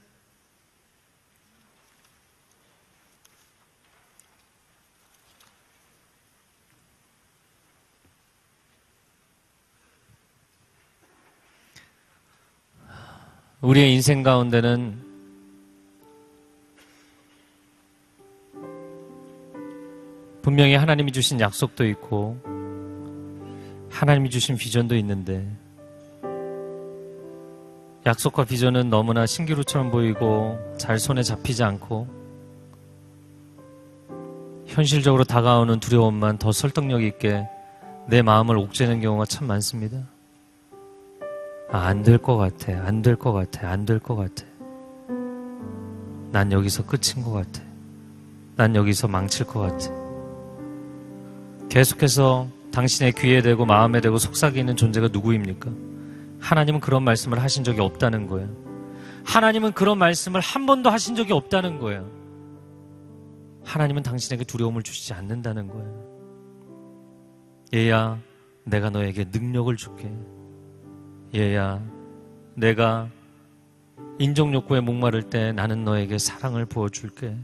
A: 우리의 인생 가운데는 분명히 하나님이 주신 약속도 있고 하나님이 주신 비전도 있는데, 약속과 비전은 너무나 신기루처럼 보이고 잘 손에 잡히지 않고 현실적으로 다가오는 두려움만 더 설득력 있게 내 마음을 옥죄는 경우가 참 많습니다. 안 될 것 같아, 안 될 것 같아, 안 될 것 같아. 난 여기서 끝인 것 같아. 난 여기서 망칠 것 같아. 계속해서 당신의 귀에 대고 마음에 대고 속삭이는 존재가 누구입니까? 하나님은 그런 말씀을 하신 적이 없다는 거예요. 하나님은 그런 말씀을 한 번도 하신 적이 없다는 거예요. 하나님은 당신에게 두려움을 주시지 않는다는 거예요. 얘야, 내가 너에게 능력을 줄게. 얘야, 내가 인정욕구에 목마를 때 나는 너에게 사랑을 부어줄게.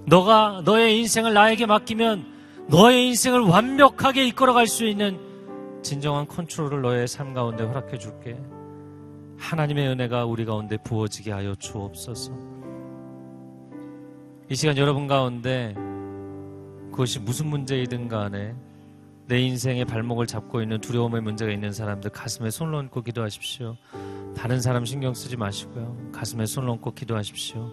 A: 너가 너의 인생을 나에게 맡기면 너의 인생을 완벽하게 이끌어갈 수 있는 진정한 컨트롤을 너의 삶 가운데 허락해 줄게. 하나님의 은혜가 우리 가운데 부어지게 하여 주옵소서. 이 시간 여러분 가운데 그것이 무슨 문제이든 간에 내 인생의 발목을 잡고 있는 두려움의 문제가 있는 사람들 가슴에 손을 얹고 기도하십시오. 다른 사람 신경 쓰지 마시고요. 가슴에 손을 얹고 기도하십시오.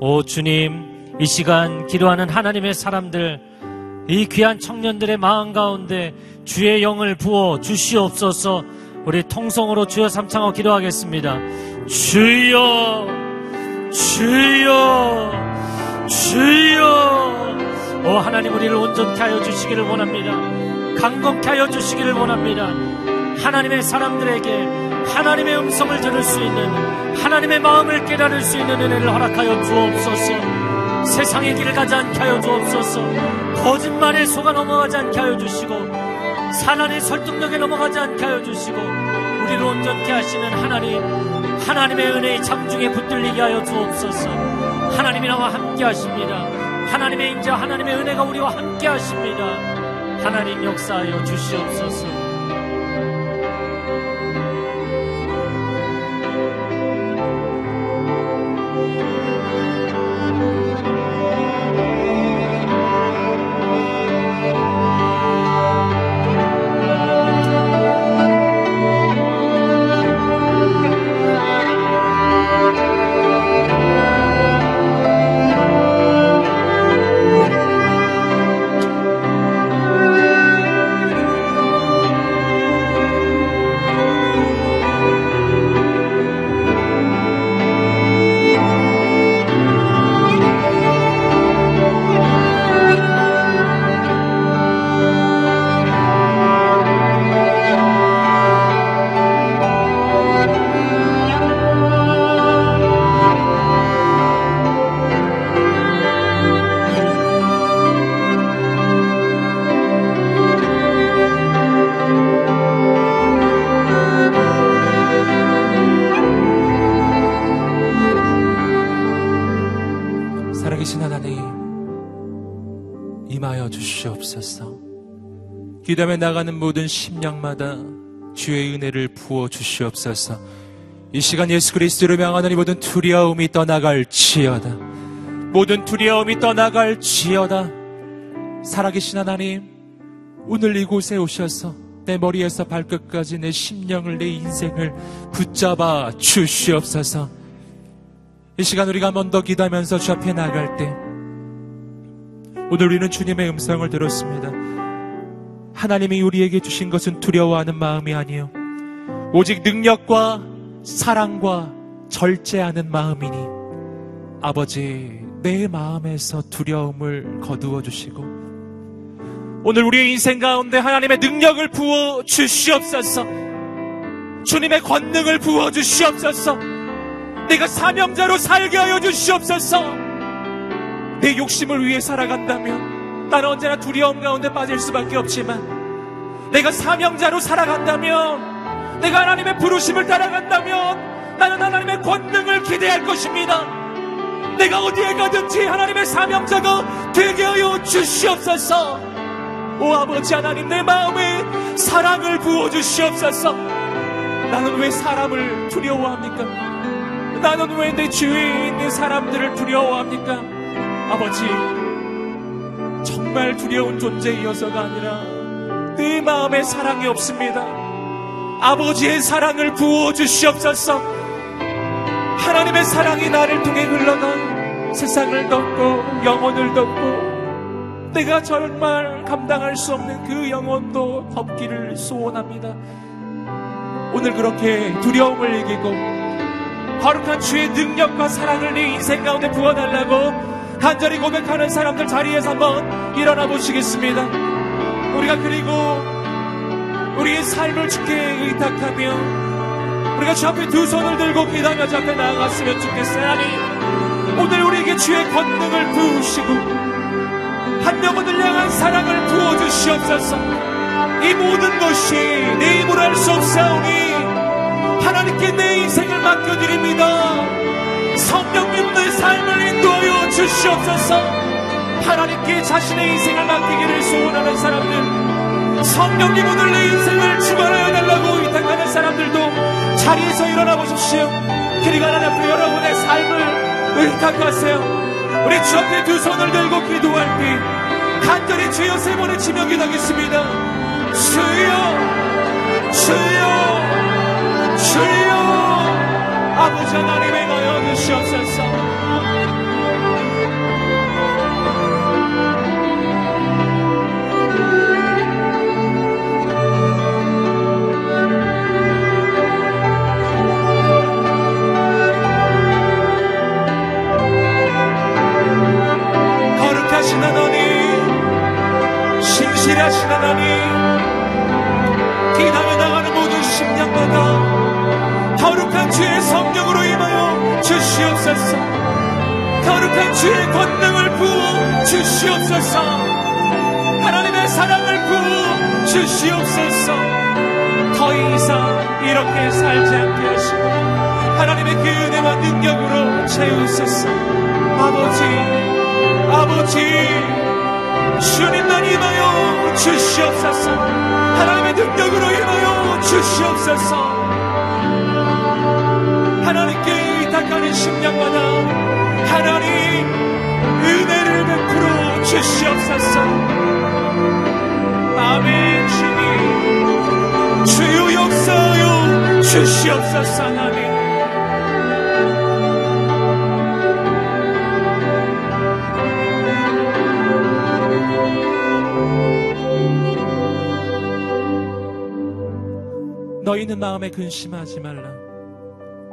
A: 오 주님, 이 시간 기도하는 하나님의 사람들, 이 귀한 청년들의 마음 가운데 주의 영을 부어 주시옵소서. 우리 통성으로 주여 삼창하고 기도하겠습니다. 주여, 주여, 주여. 오 하나님, 우리를 온전케 하여 주시기를 원합니다. 강건케 하여 주시기를 원합니다. 하나님의 사람들에게 하나님의 음성을 들을 수 있는, 하나님의 마음을 깨달을 수 있는 은혜를 허락하여 주옵소서. 세상의 길을 가지 않게 하여 주옵소서. 거짓말에 속아 넘어가지 않게 하여 주시고, 사단의 설득력에 넘어가지 않게 하여 주시고, 우리를 온전케 하시는 하나님, 하나님의 은혜의 장중에 붙들리게 하여 주옵소서. 하나님이 나와 함께 하십니다. 하나님의 인자, 하나님의 은혜가 우리와 함께 하십니다. 하나님 역사하여 주시옵소서.
B: 기도하며 나가는 모든 심령마다 주의 은혜를 부어 주시옵소서. 이 시간 예수 그리스도를 명하노니 모든 두려움이 떠나갈지어다. 모든 두려움이 떠나갈지어다. 살아계신 하나님, 오늘 이곳에 오셔서 내 머리에서 발끝까지 내 심령을, 내 인생을 붙잡아 주시옵소서. 이 시간 우리가 먼저 기도하면서 주 앞에 나갈 때, 오늘 우리는 주님의 음성을 들었습니다. 하나님이 우리에게 주신 것은 두려워하는 마음이 아니요 오직 능력과 사랑과 절제하는 마음이니, 아버지, 내 마음에서 두려움을 거두어 주시고 오늘 우리의 인생 가운데 하나님의 능력을 부어 주시옵소서. 주님의 권능을 부어 주시옵소서. 내가 사명자로 살게 하여 주시옵소서. 내 욕심을 위해 살아간다면 나는 언제나 두려움 가운데 빠질 수밖에 없지만, 내가 사명자로 살아간다면, 내가 하나님의 부르심을 따라간다면 나는 하나님의 권능을 기대할 것입니다. 내가 어디에 가든지 하나님의 사명자가 되게 하여 주시옵소서. 오 아버지 하나님, 내 마음에 사랑을 부어주시옵소서. 나는 왜 사람을 두려워합니까? 나는 왜 내 주위에 있는 사람들을 두려워합니까? 아버지, 정말 두려운 존재이어서가 아니라 내 마음에 사랑이 없습니다. 아버지의 사랑을 부어주시옵소서. 하나님의 사랑이 나를 통해 흘러가 세상을 덮고 영혼을 덮고 내가 정말 감당할 수 없는 그 영혼도 덮기를 소원합니다. 오늘 그렇게 두려움을 이기고 거룩한 주의 능력과 사랑을 내 인생 가운데 부어달라고 간절히 고백하는 사람들 자리에서 한번 일어나 보시겠습니다. 우리가 그리고 우리의 삶을 주께 의탁하며 우리가 주 앞에 두 손을 들고 기도하며 주 앞에 나아갔으면 좋겠어요. 하나님, 오늘 우리에게 주의 권능을 부으시고 한 영혼을 향한 사랑을 부어주시옵소서. 이 모든 것이 내 힘으로 할 수 없사오니 하나님께 내 인생을 맡겨드립니다. 성령님, 내 삶을 인도하여 주시옵소서. 하나님께 자신의 인생을 맡기기를 소원하는 사람들, 성령님 오늘 내 인생을 주관하여 달라고 의탁하는 사람들도 자리에서 일어나 보십시오. 그리고 하나님 앞에 여러분의 삶을 의탁하세요. 우리 주 앞에 두 손을 들고 기도할 때 간절히 주여 세 번의 지명 기도하겠습니다. 주여, 주여, 주여. 아버지 하나님의 하여 주시옵소서. 주시옵소서. 거룩한 주의 권능을 부어 주시옵소서. 하나님의 사랑을 부어 주시옵소서. 더 이상 이렇게 살지 않게 하시고 하나님의 그 은혜와 능력으로 채우소서. 아버지 주님만 임하여 주시옵소서. 하나님의 능력으로 임하여 주시옵소서. 하나님께 의탁하는 심령마다 하나님 은혜를 베풀어 주시옵소서. 아멘. 주님 주여 역사하여 주시옵소서. 하나님 너희는 마음에 근심하지 말라.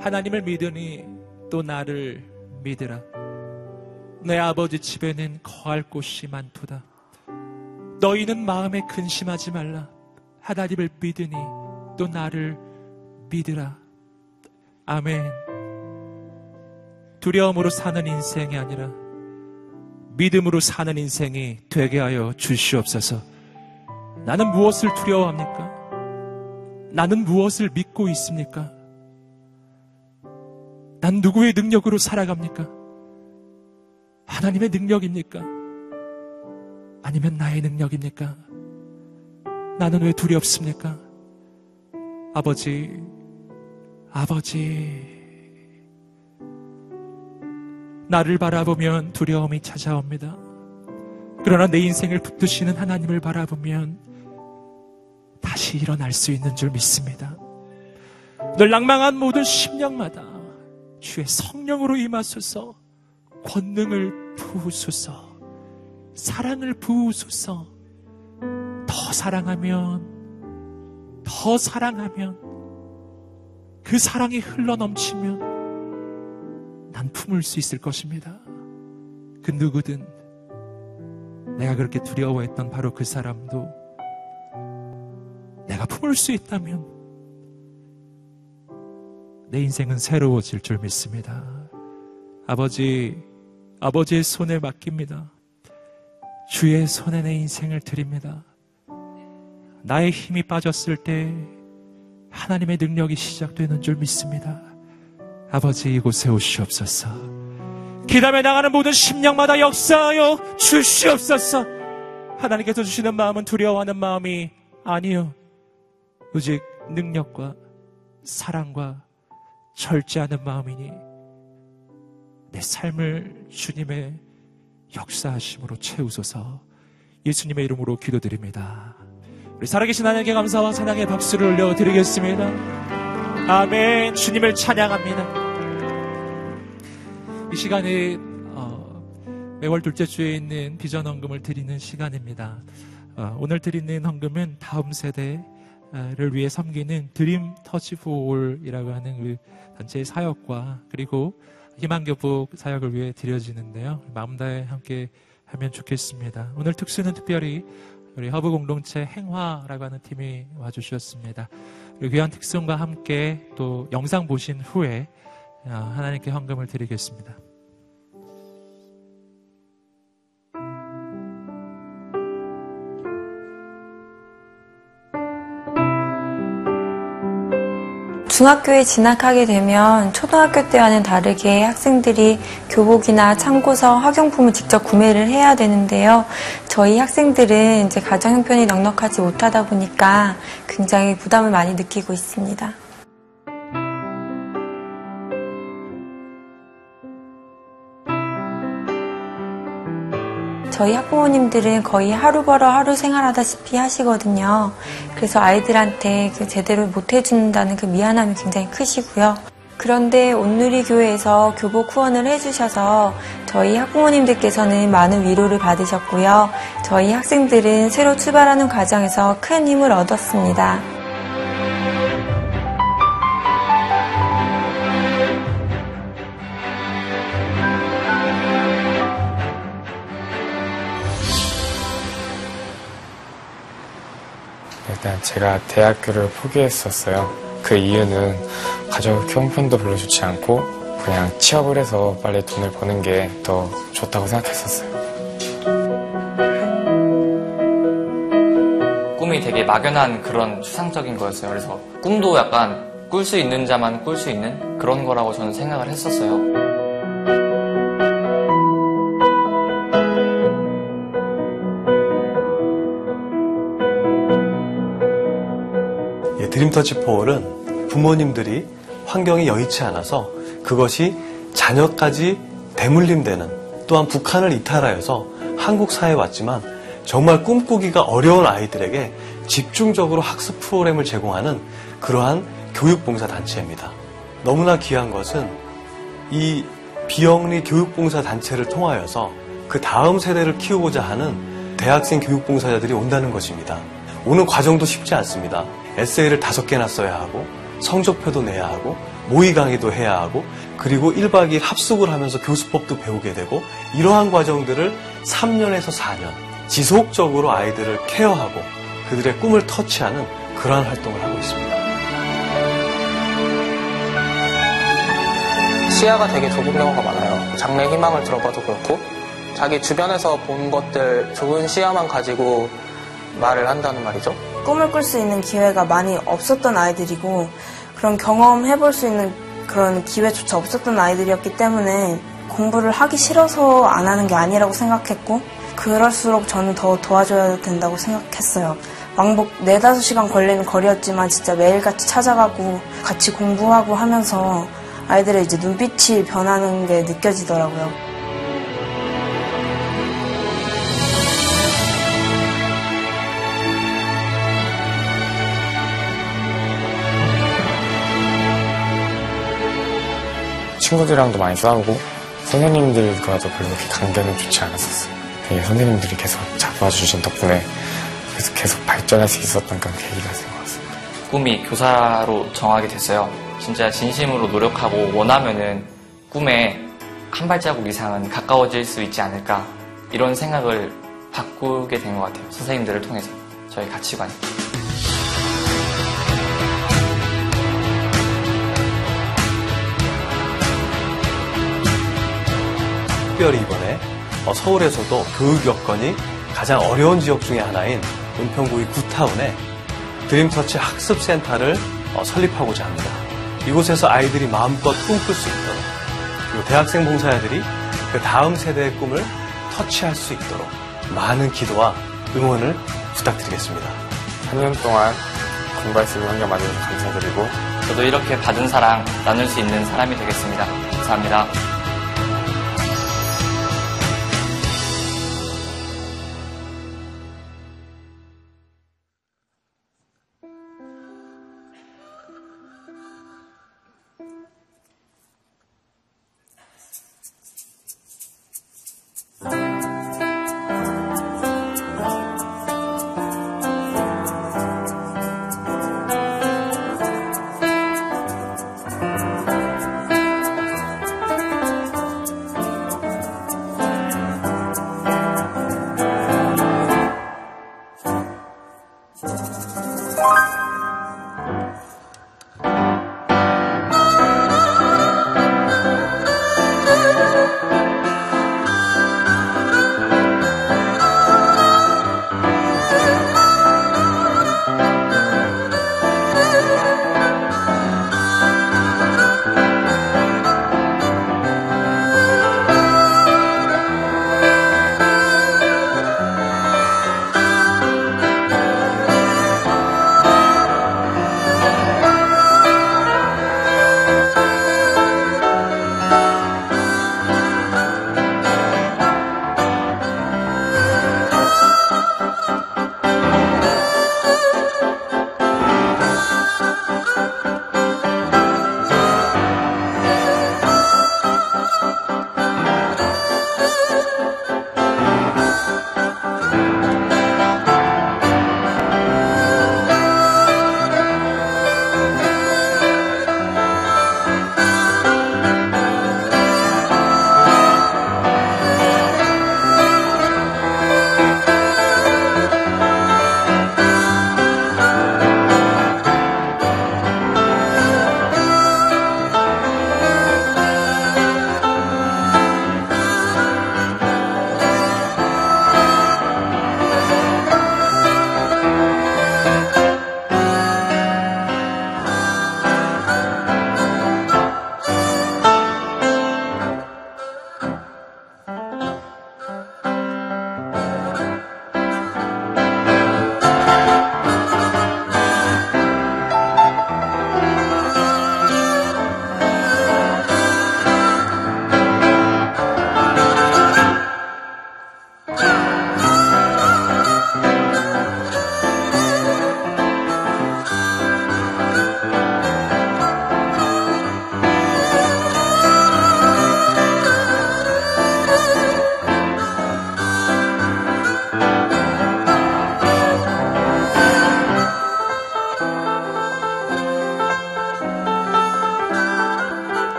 B: 하나님을 믿으니 또 나를 믿으라. 내 아버지 집에는 거할 곳이 많도다. 너희는 마음에 근심하지 말라. 하나님을 믿으니 또 나를 믿으라. 아멘. 두려움으로 사는 인생이 아니라 믿음으로 사는 인생이 되게 하여 주시옵소서. 나는 무엇을 두려워합니까? 나는 무엇을 믿고 있습니까? 난 누구의 능력으로 살아갑니까? 하나님의 능력입니까? 아니면 나의 능력입니까? 나는 왜 두렵습니까? 아버지, 나를 바라보면 두려움이 찾아옵니다. 그러나 내 인생을 붙드시는 하나님을 바라보면 다시 일어날 수 있는 줄 믿습니다. 늘 낭망한 모든 심령마다 주의 성령으로 임하소서. 권능을 부으소서. 사랑을 부으소서. 더 사랑하면 그 사랑이 흘러넘치면 난 품을 수 있을 것입니다. 그 누구든 내가 그렇게 두려워했던 바로 그 사람도 내가 품을 수 있다면 내 인생은 새로워질 줄 믿습니다. 아버지의 손에 맡깁니다. 주의 손에 내 인생을 드립니다. 나의 힘이 빠졌을 때 하나님의 능력이 시작되는 줄 믿습니다. 아버지, 이곳에 오시옵소서. 기담에 나가는 모든 심령마다 역사하여 주시옵소서. 하나님께서 주시는 마음은 두려워하는 마음이 아니요, 오직 능력과 사랑과 절제하는 마음이니 내 삶을 주님의 역사하심으로 채우소서. 예수님의 이름으로 기도드립니다. 우리 살아계신 하나님께 감사와 사랑의 박수를 올려드리겠습니다. 아멘. 주님을 찬양합니다. 이 시간에 매월 둘째 주에 있는 비전 헌금을 드리는 시간입니다. 오늘 드리는 헌금은 다음 세대를 위해 섬기는 드림 터치 포올이라고 하는 그 단체의 사역과 그리고 희망교복 사역을 위해 드려지는데요. 마음 다해 함께 하면 좋겠습니다. 오늘 특수는 특별히 우리 허브 공동체 행화라고 하는 팀이 와주셨습니다. 그리고 귀한 특성과 함께 또 영상 보신 후에 하나님께 헌금을 드리겠습니다.
C: 중학교에 진학하게 되면 초등학교 때와는 다르게 학생들이 교복이나 참고서, 학용품을 직접 구매를 해야 되는데요. 저희 학생들은 이제 가정 형편이 넉넉하지 못하다 보니까 굉장히 부담을 많이 느끼고 있습니다. 저희 학부모님들은 거의 하루 벌어 하루 생활하다시피 하시거든요. 그래서 아이들한테 제대로 못 해준다는 그 미안함이 굉장히 크시고요. 그런데 온누리교회에서 교복 후원을 해주셔서 저희 학부모님들께서는 많은 위로를 받으셨고요. 저희 학생들은 새로 출발하는 과정에서 큰 힘을 얻었습니다.
D: 일단 제가 대학교를 포기했었어요. 그 이유는 가족 형편도 별로 좋지 않고 그냥 취업을 해서 빨리 돈을 버는 게 더 좋다고 생각했었어요.
E: 꿈이 되게 막연한 그런 추상적인 거였어요. 그래서 꿈도 약간 꿀 수 있는 자만 꿀 수 있는 그런 거라고 저는 생각을 했었어요.
F: 드림터치 포홀은 부모님들이 환경이 여의치 않아서 그것이 자녀까지 대물림되는, 또한 북한을 이탈하여서 한국 사회에 왔지만 정말 꿈꾸기가 어려운 아이들에게 집중적으로 학습 프로그램을 제공하는 그러한 교육봉사단체입니다. 너무나 귀한 것은 이 비영리 교육봉사단체를 통하여서 그 다음 세대를 키우고자 하는 대학생 교육봉사자들이 온다는 것입니다. 오는 과정도 쉽지 않습니다. 에세이를 5개나 써야 하고 성적표도 내야 하고 모의 강의도 해야 하고 그리고 1박 2일 합숙을 하면서 교수법도 배우게 되고 이러한 과정들을 3년에서 4년 지속적으로 아이들을 케어하고 그들의 꿈을 터치하는 그러한 활동을 하고 있습니다.
G: 시야가 되게 좁은 경우가 많아요. 장래 희망을 들어봐도 그렇고 자기 주변에서 본 것들 좋은 시야만 가지고 말을 한다는 말이죠.
H: 꿈을 꿀 수 있는 기회가 많이 없었던 아이들이고 그런 경험해볼 수 있는 그런 기회조차 없었던 아이들이었기 때문에 공부를 하기 싫어서 안 하는 게 아니라고 생각했고 그럴수록 저는 더 도와줘야 된다고 생각했어요. 왕복 4-5시간 걸리는 거리였지만 진짜 매일같이 찾아가고 같이 공부하고 하면서 아이들의 이제 눈빛이 변하는 게 느껴지더라고요.
D: 친구들이랑도 많이 싸우고 선생님들과도 별로 그렇게 관계는 좋지 않았었어요. 되게 선생님들이 계속 잡아주신 덕분에 계속 발전할 수 있었던 그런 계기가 된 것 같습니다.
E: 꿈이 교사로 정하게 됐어요. 진짜 진심으로 노력하고 원하면은 꿈에 한 발자국 이상은 가까워질 수 있지 않을까 이런 생각을 바꾸게 된 것 같아요. 선생님들을 통해서 저희 가치관이.
F: 특별히 이번에 서울에서도 교육 여건이 가장 어려운 지역 중에 하나인 은평구의 구타운에 드림터치 학습센터를 설립하고자 합니다. 이곳에서 아이들이 마음껏 꿈꿀 수 있도록 그리고 대학생 봉사자들이 그 다음 세대의 꿈을 터치할 수 있도록 많은 기도와 응원을 부탁드리겠습니다.
D: 3년 동안 공부할 수 있는 환경 만들어서 감사드리고
E: 저도 이렇게 받은 사랑 나눌 수 있는 사람이 되겠습니다. 감사합니다.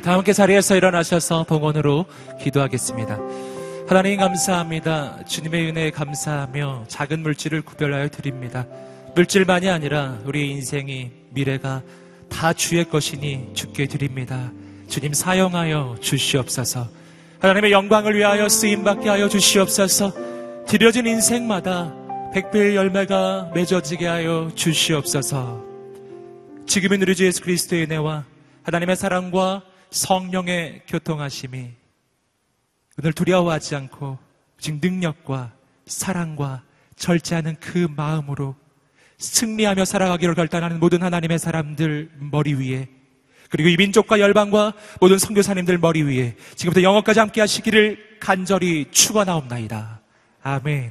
B: 다 함께 자리에서 일어나셔서 봉헌으로 기도하겠습니다. 하나님 감사합니다. 주님의 은혜에 감사하며 작은 물질을 구별하여 드립니다. 물질만이 아니라 우리의 인생이, 미래가 다 주의 것이니 주께 드립니다. 주님 사용하여 주시옵소서. 하나님의 영광을 위하여 쓰임받게 하여 주시옵소서. 드려진 인생마다 백배의 열매가 맺어지게 하여 주시옵소서. 지금은 우리 주 예수 그리스도의 은혜와 하나님의 사랑과 성령의 교통하심이 오늘 두려워하지 않고 지금 능력과 사랑과 절제하는 그 마음으로 승리하며 살아가기로 결단하는 모든 하나님의 사람들 머리 위에, 그리고 이 민족과 열방과 모든 선교사님들 머리 위에 지금부터 영원까지 함께 하시기를 간절히 축원하옵나이다. 아멘.